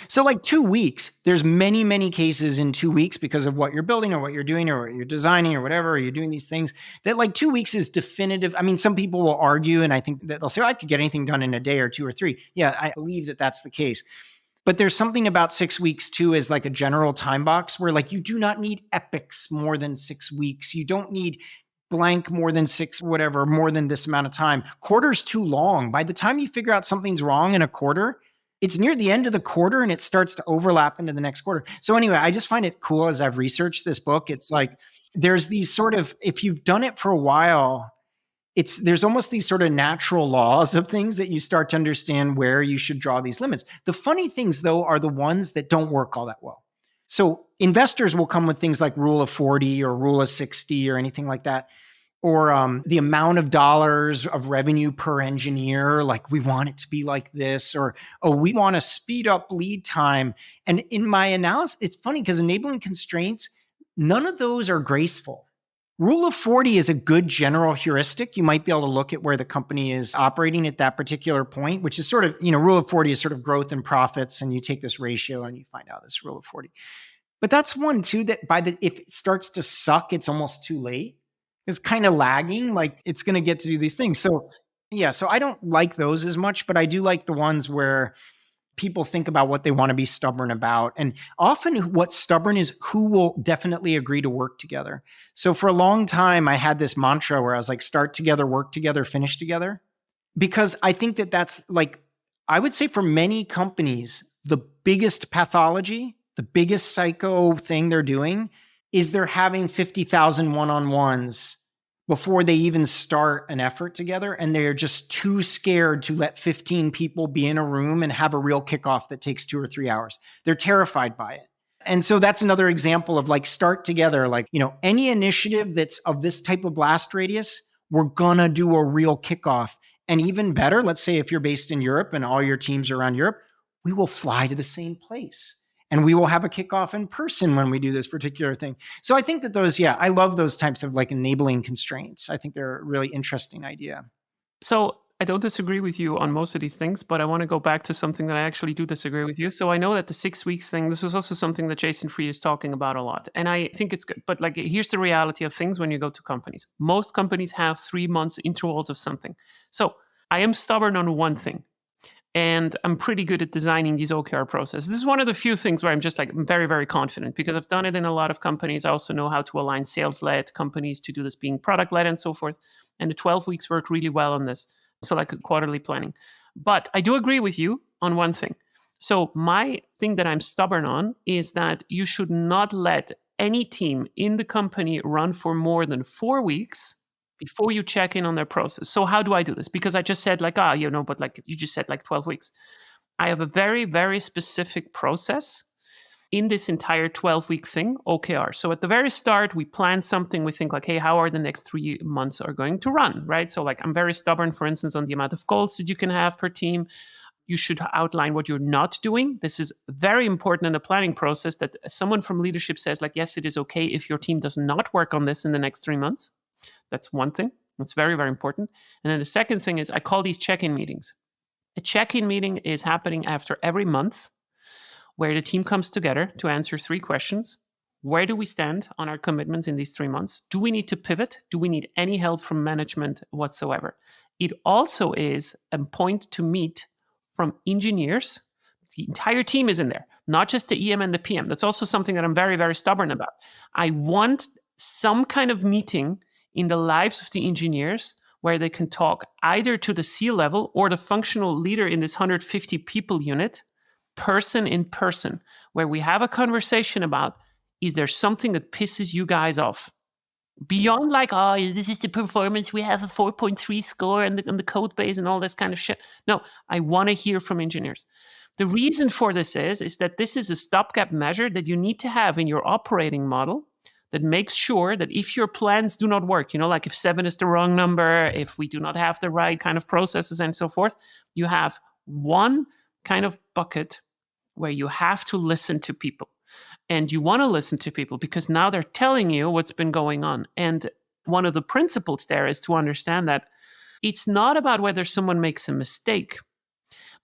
So like 2 weeks, there's many, many cases in 2 weeks because of what you're building or what you're doing or what you're designing or whatever, or you're doing these things that like 2 weeks is definitive. I mean, some people will argue, and I think that they'll say, I could get anything done in a day or 2 or 3. Yeah, I believe that that's the case. But there's something about 6 weeks too, as like a general time box where like you do not need epics more than 6 weeks. You don't need blank more than 6, whatever, more than this amount of time. Quarter's too long. By the time you figure out something's wrong in a quarter, it's near the end of the quarter and it starts to overlap into the next quarter. So anyway, I just find it cool as I've researched this book. It's like there's these sort of, if you've done it for a while, there's almost these sort of natural laws of things that you start to understand where you should draw these limits. The funny things though are the ones that don't work all that well. So investors will come with things like rule of 40 or rule of 60 or anything like that. Or the amount of dollars of revenue per engineer, like we want it to be like this, or, oh, we want to speed up lead time. And in my analysis, it's funny because enabling constraints, none of those are graceful. Rule of 40 is a good general heuristic. You might be able to look at where the company is operating at that particular point, which is sort of, rule of 40 is sort of growth and profits. And you take this ratio and you find out this rule of 40. But that's one too, that if it starts to suck, it's almost too late. It's kind of lagging, like it's going to get to do these things. So yeah, so I don't like those as much, but I do like the ones where people think about what they want to be stubborn about. And often what's stubborn is who will definitely agree to work together. So for a long time, I had this mantra where I was like, start together, work together, finish together. Because I think that that's like, I would say for many companies, the biggest pathology, the biggest psycho thing they're doing is they're having 50,000 one-on-ones before they even start an effort together. And they're just too scared to let 15 people be in a room and have a real kickoff that takes 2 or 3 hours. They're terrified by it. And so that's another example of like start together, like, any initiative that's of this type of blast radius, we're gonna do a real kickoff. And even better, let's say if you're based in Europe and all your teams are around Europe, we will fly to the same place. And we will have a kickoff in person when we do this particular thing. So I think that I love those types of like enabling constraints. I think they're a really interesting idea. So I don't disagree with you on most of these things, but I want to go back to something that I actually do disagree with you. So I know that the 6 weeks thing, this is also something that Jason Fried is talking about a lot. And I think it's good. But like, here's the reality of things when you go to companies. Most companies have 3 months intervals of something. So I am stubborn on one thing. And I'm pretty good at designing these OKR processes. This is one of the few things where I'm just like very, very confident because I've done it in a lot of companies. I also know how to align sales-led companies to do this being product-led and so forth. And the 12 weeks work really well on this. So like quarterly planning. But I do agree with you on one thing. So my thing that I'm stubborn on is that you should not let any team in the company run for more than 4 weeks before you check in on their process. So how do I do this? Because I just said like, but like you just said like 12 weeks. I have a very, very specific process in this entire 12-week thing, OKR. So at the very start, we plan something. We think like, hey, how are the next 3 months are going to run, right? So like I'm very stubborn, for instance, on the amount of goals that you can have per team. You should outline what you're not doing. This is very important in the planning process that someone from leadership says like, yes, it is okay if your team does not work on this in the next 3 months. That's one thing. That's very, very important. And then the second thing is I call these check-in meetings. A check-in meeting is happening after every month where the team comes together to answer 3 questions. Where do we stand on our commitments in these 3 months? Do we need to pivot? Do we need any help from management whatsoever? It also is a point to meet from engineers the entire team is in there, not just the EM and the PM. That's also something that I'm very, very stubborn about. I want some kind of meeting in the lives of the engineers where they can talk either to the C-level or the functional leader in this 150 people unit, person in person, where we have a conversation about, is there something that pisses you guys off? Beyond like, oh, this is the performance, we have a 4.3 score and the code base and all this kind of shit. No, I want to hear from engineers. The reason for this is that this is a stopgap measure that you need to have in your operating model that makes sure that if your plans do not work, like if 7 is the wrong number, if we do not have the right kind of processes and so forth, you have one kind of bucket where you have to listen to people. And you want to listen to people because now they're telling you what's been going on. And one of the principles there is to understand that it's not about whether someone makes a mistake.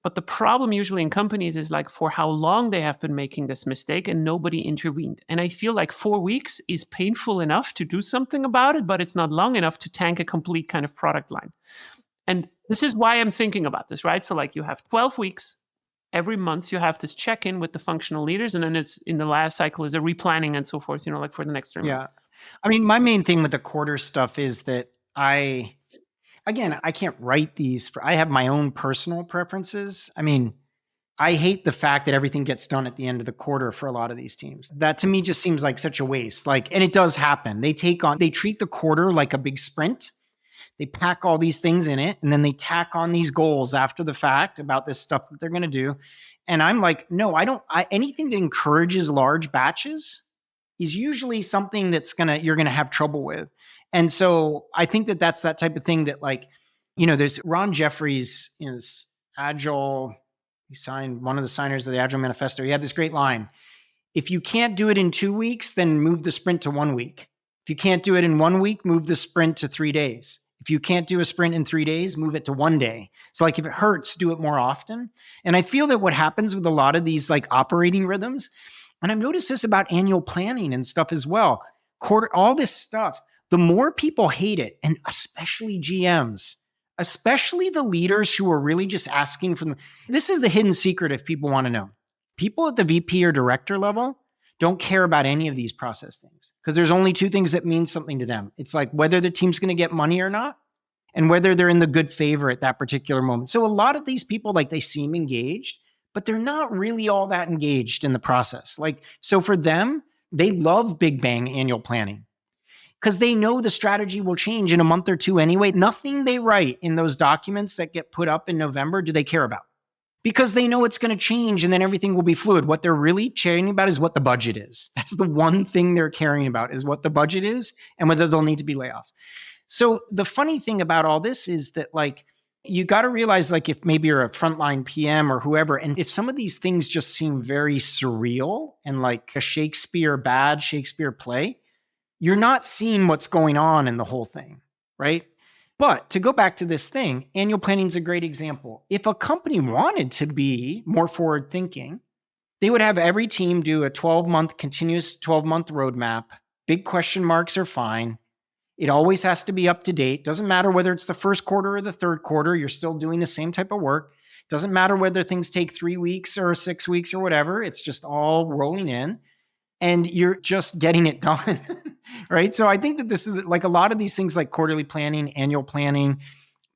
But the problem usually in companies is like for how long they have been making this mistake and nobody intervened. And I feel like 4 weeks is painful enough to do something about it, but it's not long enough to tank a complete kind of product line. And this is why I'm thinking about this, right? So like you have 12 weeks. Every month you have this check-in with the functional leaders, and then it's in the last cycle is a replanning and so forth, like for the next 3 months. I mean, my main thing with the quarter stuff is that I can't write these I have my own personal preferences. I mean, I hate the fact that everything gets done at the end of the quarter for a lot of these teams. That to me just seems like such a waste. And it does happen. They treat the quarter like a big sprint. They pack all these things in it, and then they tack on these goals after the fact about this stuff that they're going to do. And I'm like, no, anything that encourages large batches is usually something you're going to have trouble with. And so I think that's that type of thing that there's Ron Jeffries, this Agile, he signed one of the signers of the Agile Manifesto. He had this great line. If you can't do it in 2 weeks, then move the sprint to 1 week. If you can't do it in 1 week, move the sprint to 3 days. If you can't do a sprint in 3 days, move it to 1 day. So if it hurts, do it more often. And I feel that what happens with a lot of these operating rhythms, and I've noticed this about annual planning and stuff as well, all this stuff, the more people hate it, and especially GMs, especially the leaders who are really just asking for them. This is the hidden secret if people want to know. People at the VP or director level don't care about any of these process things because there's only 2 things that mean something to them. It's like whether the team's going to get money or not and whether they're in the good favor at that particular moment. So a lot of these people, they seem engaged, but they're not really all that engaged in the process. So for them, they love big bang annual planning because they know the strategy will change in a month or 2 anyway. Nothing they write in those documents that get put up in November do they care about. Because they know it's going to change and then everything will be fluid. What they're really caring about is what the budget is. That's the one thing they're caring about is what the budget is and whether there'll need to be layoffs. So the funny thing about all this is that you got to realize if maybe you're a frontline PM or whoever, and if some of these things just seem very surreal and like a bad Shakespeare play, you're not seeing what's going on in the whole thing, right? But to go back to this thing, annual planning is a great example. If a company wanted to be more forward thinking, they would have every team do a 12-month continuous 12-month roadmap. Big question marks are fine. It always has to be up to date. Doesn't matter whether it's the first quarter or the third quarter, you're still doing the same type of work. Doesn't matter whether things take 3 weeks or 6 weeks or whatever. It's just all rolling in and you're just getting it done. Right. So I think that this is a lot of these things like quarterly planning, annual planning.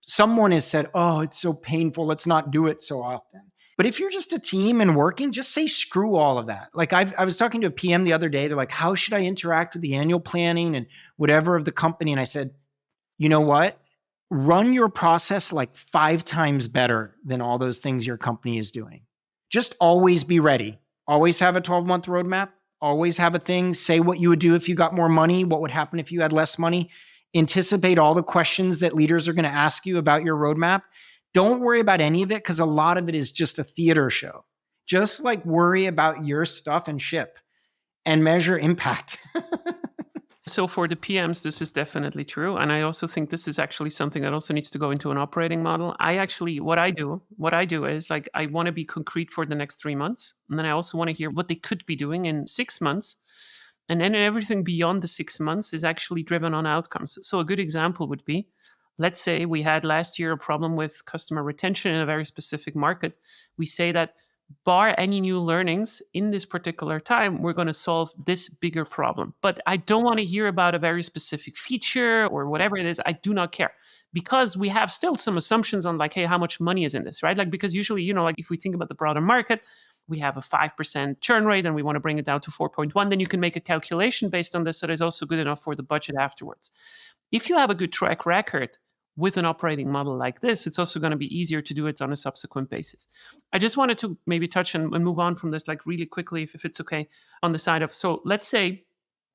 Someone has said, oh, it's so painful. Let's not do it so often. But if you're just a team and working, just say screw all of that. I was talking to a PM the other day. They're like, how should I interact with the annual planning and whatever of the company? And I said, you know what? Run your process 5 times better than all those things your company is doing. Just always be ready. Always have a 12-month roadmap. Always have a thing. Say what you would do if you got more money. What would happen if you had less money? Anticipate all the questions that leaders are going to ask you about your roadmap. Don't worry about any of it because a lot of it is just a theater show. Just worry about your stuff and ship and measure impact. So for the PMs, this is definitely true. And I also think this is actually something that also needs to go into an operating model. What I do is I want to be concrete for the next 3 months. And then I also want to hear what they could be doing in 6 months. And then everything beyond the 6 months is actually driven on outcomes. So a good example would be, let's say we had last year a problem with customer retention in a very specific market. We say that bar any new learnings in this particular time, we're going to solve this bigger problem. But I don't want to hear about a very specific feature or whatever it is. I do not care, because we have still some assumptions on like, hey, how much money is in this, right? Like, because usually, like if we think about the broader market, we have a 5% churn rate and we want to bring it down to 4.1, then you can make a calculation based on this that is also good enough for the budget afterwards. If you have a good track record with an operating model like this, it's also going to be easier to do it on a subsequent basis. I just wanted to maybe touch and move on from this like really quickly, if it's okay, on the side of, so let's say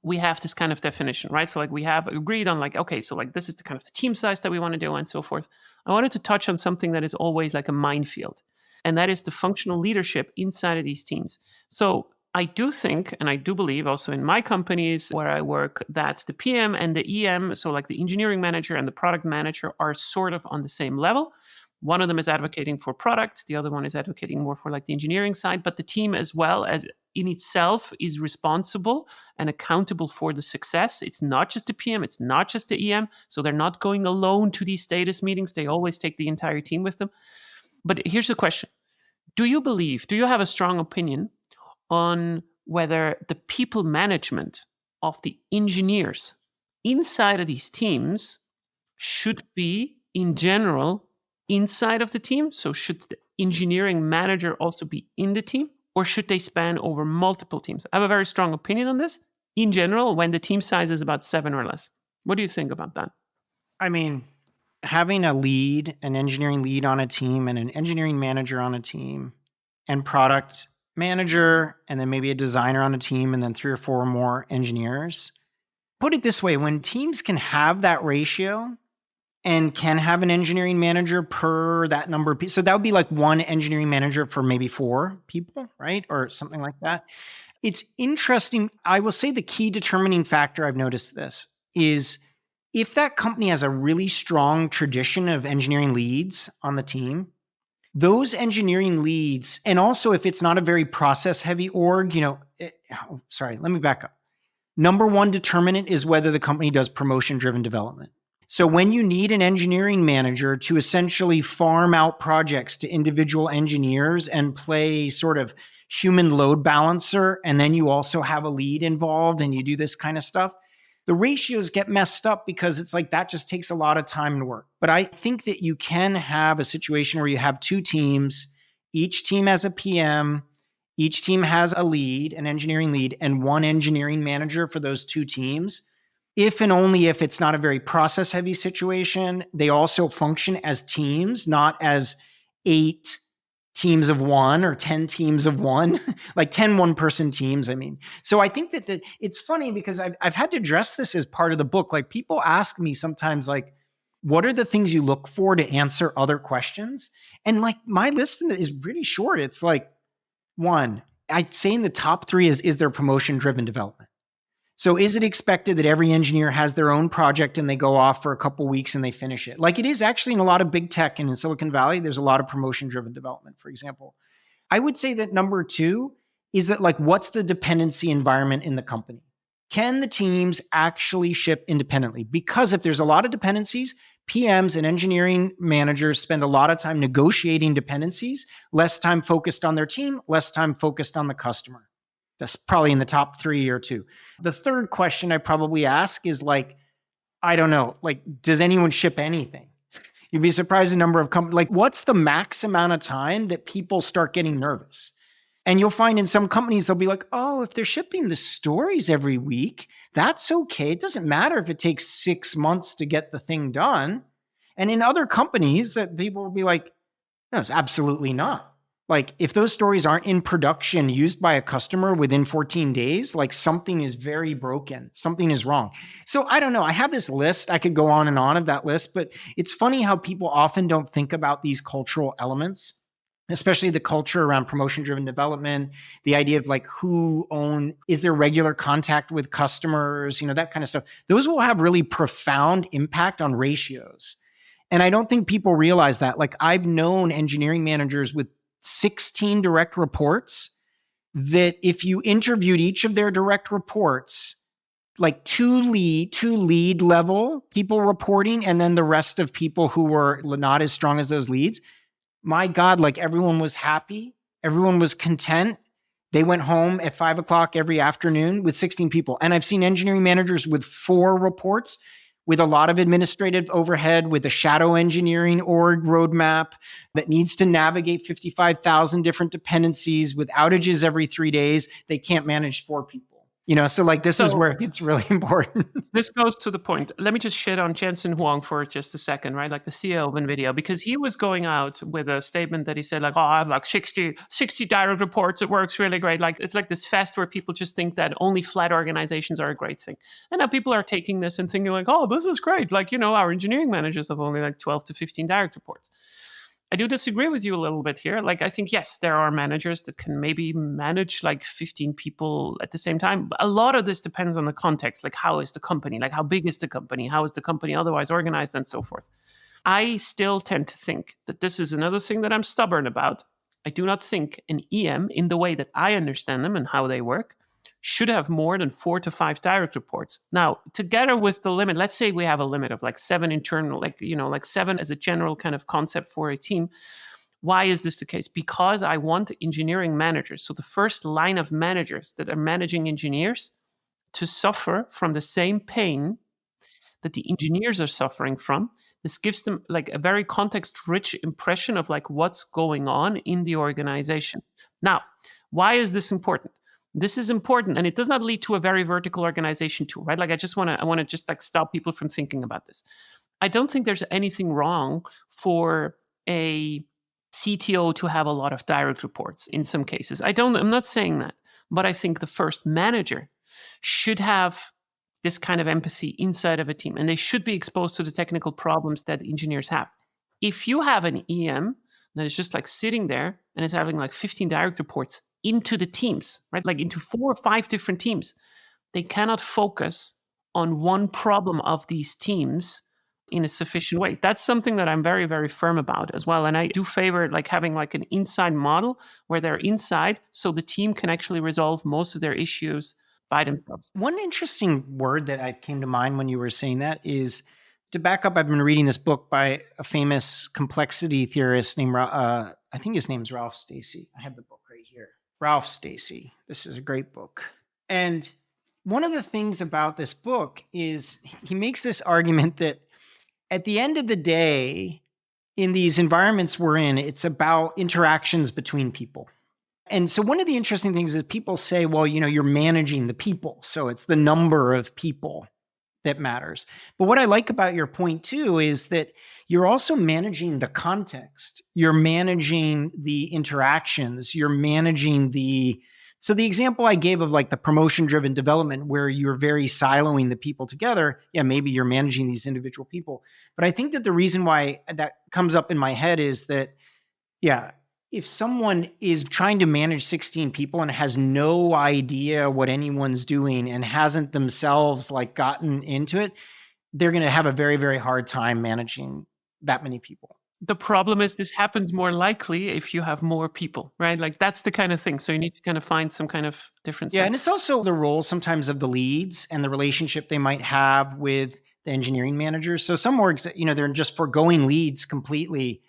we have this kind of definition, right? So like we have agreed on like, okay, so like this is the kind of the team size that we want to do and so forth. I wanted to touch on something that is always like a minefield, and that is the functional leadership inside of these teams. So I do think, and I do believe also in my companies where I work, that the PM and the EM, so like the engineering manager and the product manager, are sort of on the same level. One of them is advocating for product, the other one is advocating more for like the engineering side, but the team as well as in itself is responsible and accountable for the success. It's not just the PM, it's not just the EM, so they're not going alone to these status meetings, they always take the entire team with them. But here's the question. Do you have a strong opinion on whether the people management of the engineers inside of these teams should be, in general, inside of the team? So should the engineering manager also be in the team, or should they span over multiple teams? I have a very strong opinion on this, in general, when the team size is about 7 or less. What do you think about that? I mean, having a lead, an engineering lead on a team, and an engineering manager on a team, and product manager, and then maybe a designer on a team, and then 3 or 4 more engineers. Put it this way, when teams can have that ratio and can have an engineering manager per that number of people, so that would be like 1 engineering manager for maybe 4 people, right? Or something like that. It's interesting. I will say the key determining factor, I've noticed this, is if that company has a really strong tradition of engineering leads on the team, those engineering leads, and also if it's not a very process heavy org, let me back up. Number 1 determinant is whether the company does promotion driven development. So when you need an engineering manager to essentially farm out projects to individual engineers and play sort of human load balancer, and then you also have a lead involved and you do this kind of stuff, the ratios get messed up because it's like that just takes a lot of time and work. But I think that you can have a situation where you have 2 teams, each team has a PM, each team has a lead, an engineering lead, and 1 engineering manager for those 2 teams. If and only if it's not a very process heavy situation, they also function as teams, not as 8 teams of 1 or 10 teams of 1, like 10 one-person teams, I mean. So I think that it's funny because I've had to address this as part of the book. Like people ask me sometimes like, what are the things you look for to answer other questions? And like my list is pretty short. It's like 1, I'd say in the top 3 is there promotion-driven development? So is it expected that every engineer has their own project and they go off for a couple of weeks and they finish it? Like it is actually in a lot of big tech and in Silicon Valley, there's a lot of promotion-driven development, for example. I would say that number 2 is that like, what's the dependency environment in the company? Can the teams actually ship independently? Because if there's a lot of dependencies, PMs and engineering managers spend a lot of time negotiating dependencies, less time focused on their team, less time focused on the customer. That's probably in the top 3 or 2. The third question I probably ask is like, I don't know, like, does anyone ship anything? You'd be surprised the number of companies, like what's the max amount of time that people start getting nervous? And you'll find in some companies, they'll be like, oh, if they're shipping the stories every week, that's okay. It doesn't matter if it takes 6 months to get the thing done. And in other companies that people will be like, no, it's absolutely not. Like if those stories aren't in production used by a customer within 14 days, like something is very broken. Something is wrong. So I don't know. I have this list. I could go on and on of that list, but it's funny how people often don't think about these cultural elements, especially the culture around promotion-driven development, the idea of like is there regular contact with customers, that kind of stuff. Those will have really profound impact on ratios. And I don't think people realize that. Like I've known engineering managers with 16 direct reports that if you interviewed each of their direct reports, like two lead level people reporting, and then the rest of people who were not as strong as those leads, my God, like everyone was happy. Everyone was content. They went home at 5 o'clock every afternoon with 16 people. And I've seen engineering managers with 4 reports, with a lot of administrative overhead, with a shadow engineering org roadmap that needs to navigate 55,000 different dependencies with outages every 3 days. They can't manage 4 people. So like this is where it gets really important. This goes to the point. Let me just shit on Jensen Huang for just a second, right? Like the CEO of NVIDIA, because he was going out with a statement that he said like, oh, I have like 60 direct reports. It works really great. Like it's like this fest where people just think that only flat organizations are a great thing. And now people are taking this and thinking like, oh, this is great. Like, our engineering managers have only like 12 to 15 direct reports. I do disagree with you a little bit here. Like, I think, yes, there are managers that can maybe manage like 15 people at the same time. But a lot of this depends on the context. Like, how is the company? Like, how big is the company? How is the company otherwise organized and so forth? I still tend to think that this is another thing that I'm stubborn about. I do not think an EM, in the way that I understand them and how they work, should have more than 4 to 5 direct reports. Now, together with the limit, let's say we have a limit of like 7 internal, like 7 as a general kind of concept for a team. Why is this the case? Because I want engineering managers, so the first line of managers that are managing engineers, to suffer from the same pain that the engineers are suffering from. This gives them like a very context-rich impression of like what's going on in the organization. Now, why is this important? This is important, and it does not lead to a very vertical organization too, right? Like I want to just like stop people from thinking about this. I don't think there's anything wrong for a CTO to have a lot of direct reports in some cases. I'm not saying that, but I think the first manager should have this kind of empathy inside of a team, and they should be exposed to the technical problems that engineers have. If you have an EM that is just like sitting there and is having like 15 direct reports into the teams, right? Like into 4 or 5 different teams, they cannot focus on one problem of these teams in a sufficient way. That's something that I'm very, very firm about as well. And I do favor like having like an inside model where they're inside so the team can actually resolve most of their issues by themselves. One interesting word that I came to mind when you were saying that is, to back up, I've been reading this book by a famous complexity theorist named, I think his name's Ralph Stacey. I have the book right here. Ralph Stacey. This is a great book. And one of the things about this book is he makes this argument that at the end of the day, in these environments we're in, it's about interactions between people. And so one of the interesting things is people say, well, you're managing the people. So it's the number of people that matters. But what I like about your point too is that you're also managing the context. You're managing the interactions. You're managing so the example I gave of like the promotion-driven development where you're very siloing the people together, yeah, maybe you're managing these individual people. But I think that the reason why that comes up in my head is that, yeah, if someone is trying to manage 16 people and has no idea what anyone's doing and hasn't themselves like gotten into it, they're going to have a very, very hard time managing that many people. The problem is this happens more likely if you have more people, right? Like that's the kind of thing. So you need to kind of find some kind of difference. Yeah, and it's also the role sometimes of the leads and the relationship they might have with the engineering managers. So some orgs, they're just foregoing leads completely,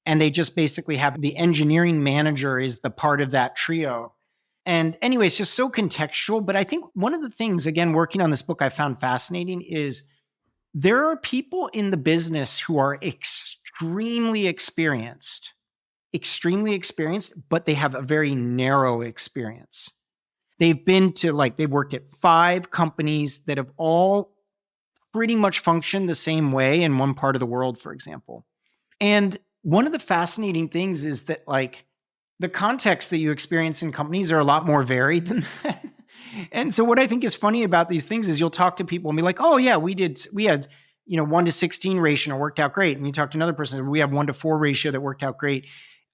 and they just basically have the engineering manager is the part of that trio. And anyway, it's just so contextual. But I think one of the things, again, working on this book, I found fascinating is there are people in the business who are extremely experienced, but they have a very narrow experience. They've been to they've worked at 5 companies that have all pretty much functioned the same way in one part of the world, for example. And one of the fascinating things is that the context that you experience in companies are a lot more varied than that. And so what I think is funny about these things is you'll talk to people and be like, oh yeah, we had 1 to 16 ratio worked out great. And you talk to another person, we have 1 to 4 ratio that worked out great.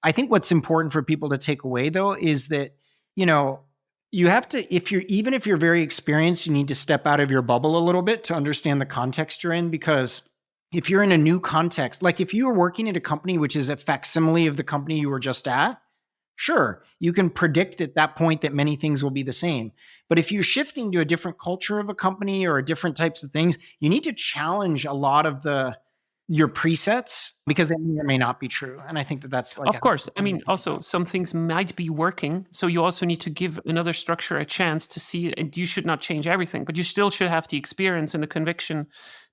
I think what's important for people to take away though, is that, you have to, even if you're very experienced, you need to step out of your bubble a little bit to understand the context you're in, because if you're in a new context, like if you are working at a company which is a facsimile of the company you were just at, sure, you can predict at that point that many things will be the same. But if you're shifting to a different culture of a company or different types of things, you need to challenge a lot of the your presets, because they may or may not be true. And I think that that's like, of course. I mean, also some things might be working. So you also need to give another structure a chance to see, and you should not change everything, but you still should have the experience and the conviction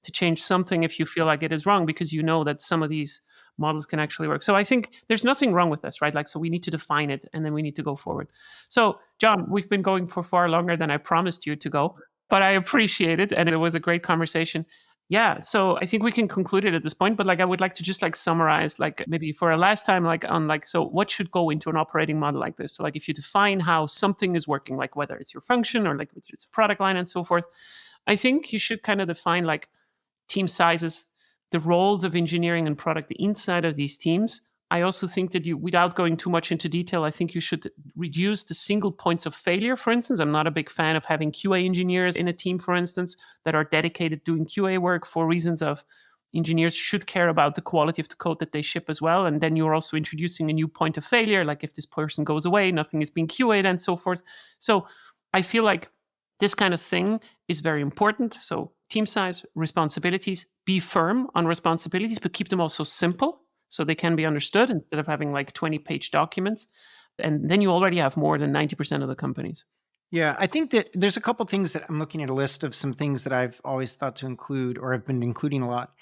to change something if you feel like it is wrong, because you know that some of these models can actually work. So I think there's nothing wrong with this, right? Like, so we need to define it and then we need to go forward. So John, we've been going for far longer than I promised you to go, but I appreciate it. And it was a great conversation. Yeah, so I think we can conclude it at this point, but like I would like to just like summarize, like maybe for a last time, like on like, so what should go into an operating model like this? So like if you define how something is working, like whether it's your function or like it's a product line and so forth, I think you should kind of define like team sizes, the roles of engineering and product inside of these teams. I also think that you, without going too much into detail, I think you should reduce the single points of failure. For instance, I'm not a big fan of having QA engineers in a team, for instance, that are dedicated doing QA work for reasons of engineers should care about the quality of the code that they ship as well. And then you're also introducing a new point of failure, like if this person goes away, nothing is being QA'd and so forth. So I feel like this kind of thing is very important. So team size, responsibilities, be firm on responsibilities, but keep them also simple so they can be understood instead of having like 20-page documents. And then you already have more than 90% of the companies. Yeah, I think that there's a couple things that I'm looking at a list of some things that I've always thought to include or have been including a lot.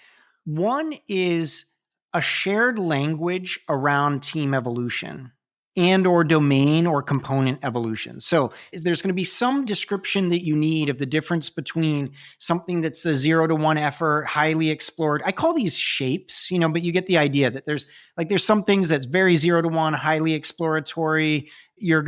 One is a shared language around team evolution and or domain or component evolution. So there's going to be some description that you need of the difference between something that's the 0 to 1 effort, highly explored. I call these shapes, but you get the idea that there's some things that's very 0 to 1, highly exploratory. We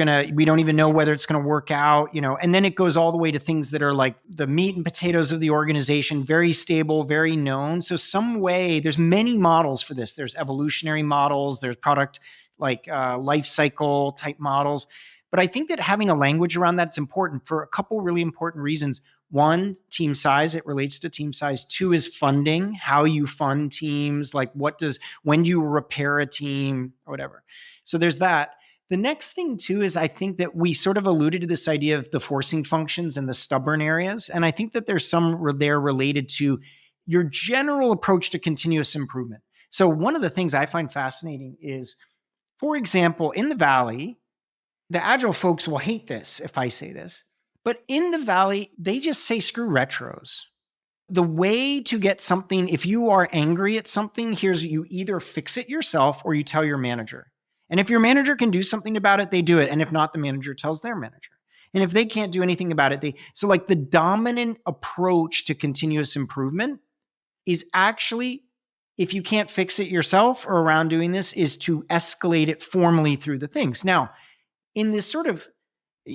don't even know whether it's going to work out, and then it goes all the way to things that are like the meat and potatoes of the organization, very stable, very known. So some way, there's many models for this. There's evolutionary models, there's product life cycle type models. But I think that having a language around that's important for a couple really important reasons. One, team size, it relates to team size. Two is funding, how you fund teams, like when do you repair a team or whatever. So there's that. The next thing too is I think that we sort of alluded to this idea of the forcing functions and the stubborn areas. And I think that there's some there related to your general approach to continuous improvement. So one of the things I find fascinating is, for example, in the Valley, the Agile folks will hate this if I say this, but in the Valley, they just say screw retros. The way to get something, if you are angry at something, you either fix it yourself or you tell your manager. And if your manager can do something about it, they do it. And if not, the manager tells their manager. And if they can't do anything about it, so like the dominant approach to continuous improvement is actually, if you can't fix it yourself or around doing this, is to escalate it formally through the things. Now, in this sort of,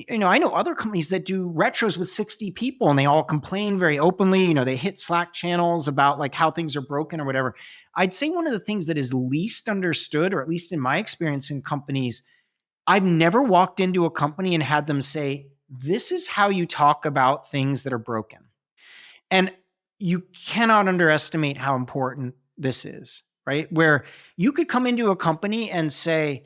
I know other companies that do retros with 60 people and they all complain very openly. They hit Slack channels about like how things are broken or whatever. I'd say one of the things that is least understood, or at least in my experience in companies, I've never walked into a company and had them say, this is how you talk about things that are broken. And you cannot underestimate how important this is, right? Where you could come into a company and say,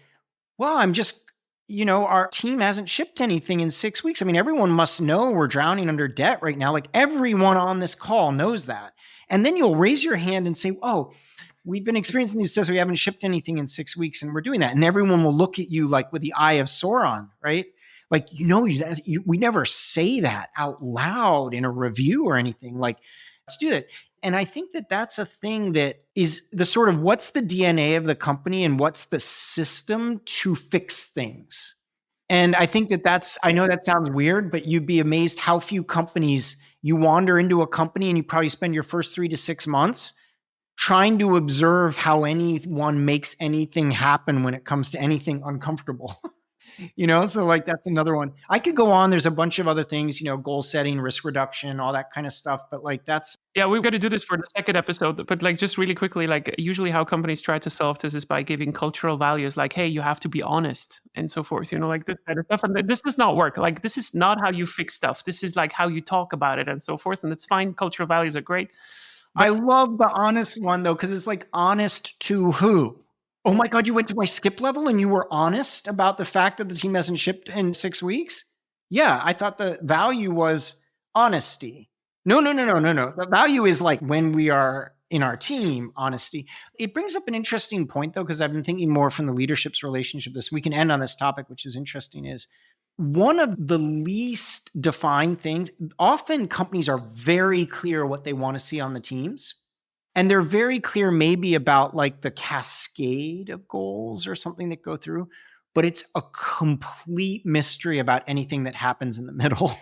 well, our team hasn't shipped anything in 6 weeks. I mean, everyone must know we're drowning under debt right now. Like everyone on this call knows that. And then you'll raise your hand and say, oh, we've been experiencing these tests. We haven't shipped anything in 6 weeks and we're doing that. And everyone will look at you like with the eye of Sauron, right? Like, we never say that out loud in a review or anything. Like, let's do it. And I think that that's a thing that is the sort of what's the DNA of the company and what's the system to fix things. And I think I know that sounds weird, but you'd be amazed how few companies, you wander into a company and you probably spend your first 3 to 6 months trying to observe how anyone makes anything happen when it comes to anything uncomfortable. So like that's another one. I could go on. There's a bunch of other things, goal setting, risk reduction, all that kind of stuff. But like yeah, we've got to do this for the second episode. But like just really quickly, like usually how companies try to solve this is by giving cultural values, like, hey, you have to be honest and so forth. Like this kind of stuff. And this does not work. Like this is not how you fix stuff. This is like how you talk about it and so forth. And it's fine. Cultural values are great. But I love the honest one though, because it's like honest to who? Oh my God, you went to my skip level and you were honest about the fact that the team hasn't shipped in 6 weeks? Yeah, I thought the value was honesty. No. The value is like when we are in our team, honesty. It brings up an interesting point, though, because I've been thinking more from the leadership's relationship. We can end on this topic, which is interesting, is one of the least defined things. Often companies are very clear what they want to see on the teams. And they're very clear maybe about like the cascade of goals or something that go through, but it's a complete mystery about anything that happens in the middle.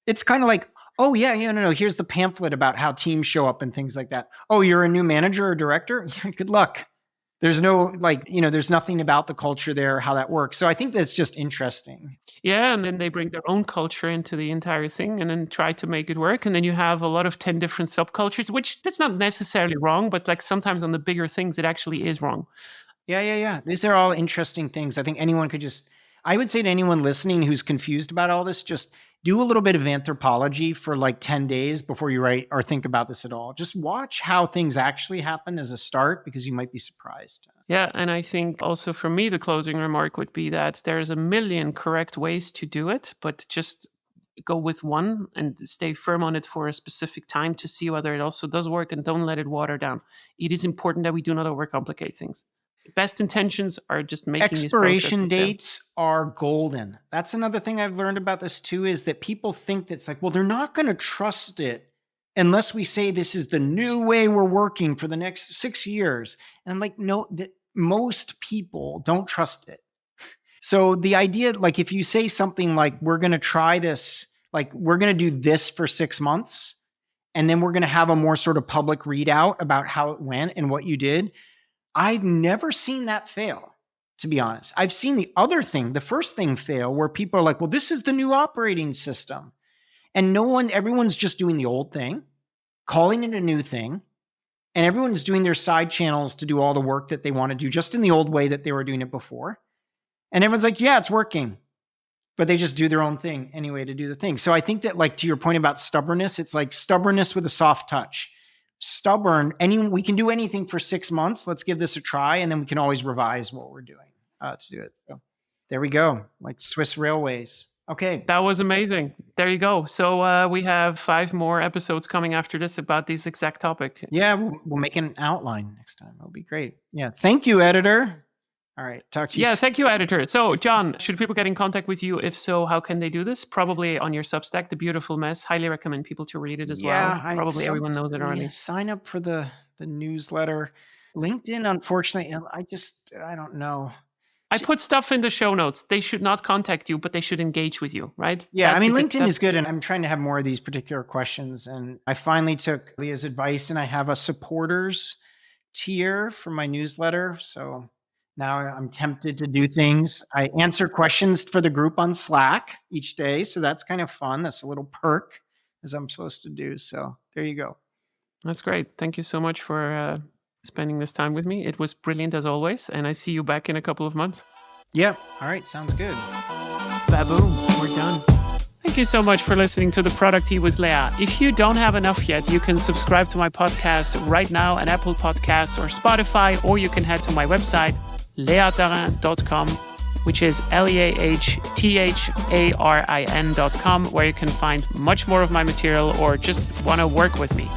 It's kind of like, oh yeah, no, here's the pamphlet about how teams show up and things like that. Oh, you're a new manager or director? Good luck. There's no there's nothing about the culture there, how that works. So I think that's just interesting. Yeah, and then they bring their own culture into the entire thing and then try to make it work. And then you have a lot of 10 different subcultures, which that's not necessarily wrong, but like sometimes on the bigger things, it actually is wrong. Yeah. These are all interesting things. I think I would say to anyone listening who's confused about all this, just do a little bit of anthropology for like 10 days before you write or think about this at all. Just watch how things actually happen as a start, because you might be surprised. Yeah, and I think also for me, the closing remark would be that there's a million correct ways to do it, but just go with one and stay firm on it for a specific time to see whether it also does work, and don't let it water down. It is important that we do not overcomplicate things. Best intentions are just making expiration dates are golden. That's another thing I've learned about this too, is that people think that's like, well, they're not going to trust it unless we say this is the new way we're working for the next 6 years. And I'm like, no, most people don't trust it. So the idea, like if you say something like, we're going to try this, like we're going to do this for 6 months, and then we're going to have a more sort of public readout about how it went and what you did. I've never seen that fail, to be honest. I've seen the first thing fail, where people are like, well, this is the new operating system. And everyone's just doing the old thing, calling it a new thing. And everyone's doing their side channels to do all the work that they want to do just in the old way that they were doing it before. And everyone's like, yeah, it's working. But they just do their own thing anyway to do the thing. So I think that, like, to your point about stubbornness, it's like stubbornness with a soft touch. Stubborn, we can do anything for 6 months. Let's give this a try, and then we can always revise what we're doing to do it. So there we go, like Swiss Railways. Okay. That was amazing. There you go. So we have 5 more episodes coming after this about this exact topic. Yeah, we'll make an outline next time. It'll be great. Yeah. Thank you, editor. All right. Talk to you. Yeah, thank you, editor. So, John, should people get in contact with you? If so, how can they do this? Probably on your Substack, The Beautiful Mess. Highly recommend people to read it as well. Probably everyone knows it already. Sign up for the newsletter. LinkedIn, unfortunately, I don't know. I put stuff in the show notes. They should not contact you, but they should engage with you, right? Yeah, LinkedIn is good, and I'm trying to have more of these particular questions. And I finally took Leah's advice, and I have a supporters tier for my newsletter. So now I'm tempted to do things. I answer questions for the group on Slack each day. So that's kind of fun. That's a little perk, as I'm supposed to do. So there you go. That's great. Thank you so much for spending this time with me. It was brilliant as always. And I see you back in a couple of months. Yeah. All right. Sounds good. Baboom. We're done. Thank you so much for listening to The Product Tea with Leah. If you don't have enough yet, you can subscribe to my podcast right now at Apple Podcasts or Spotify, or you can head to my website, leahtarin.com, which is leahtarin.com, where you can find much more of my material or just want to work with me.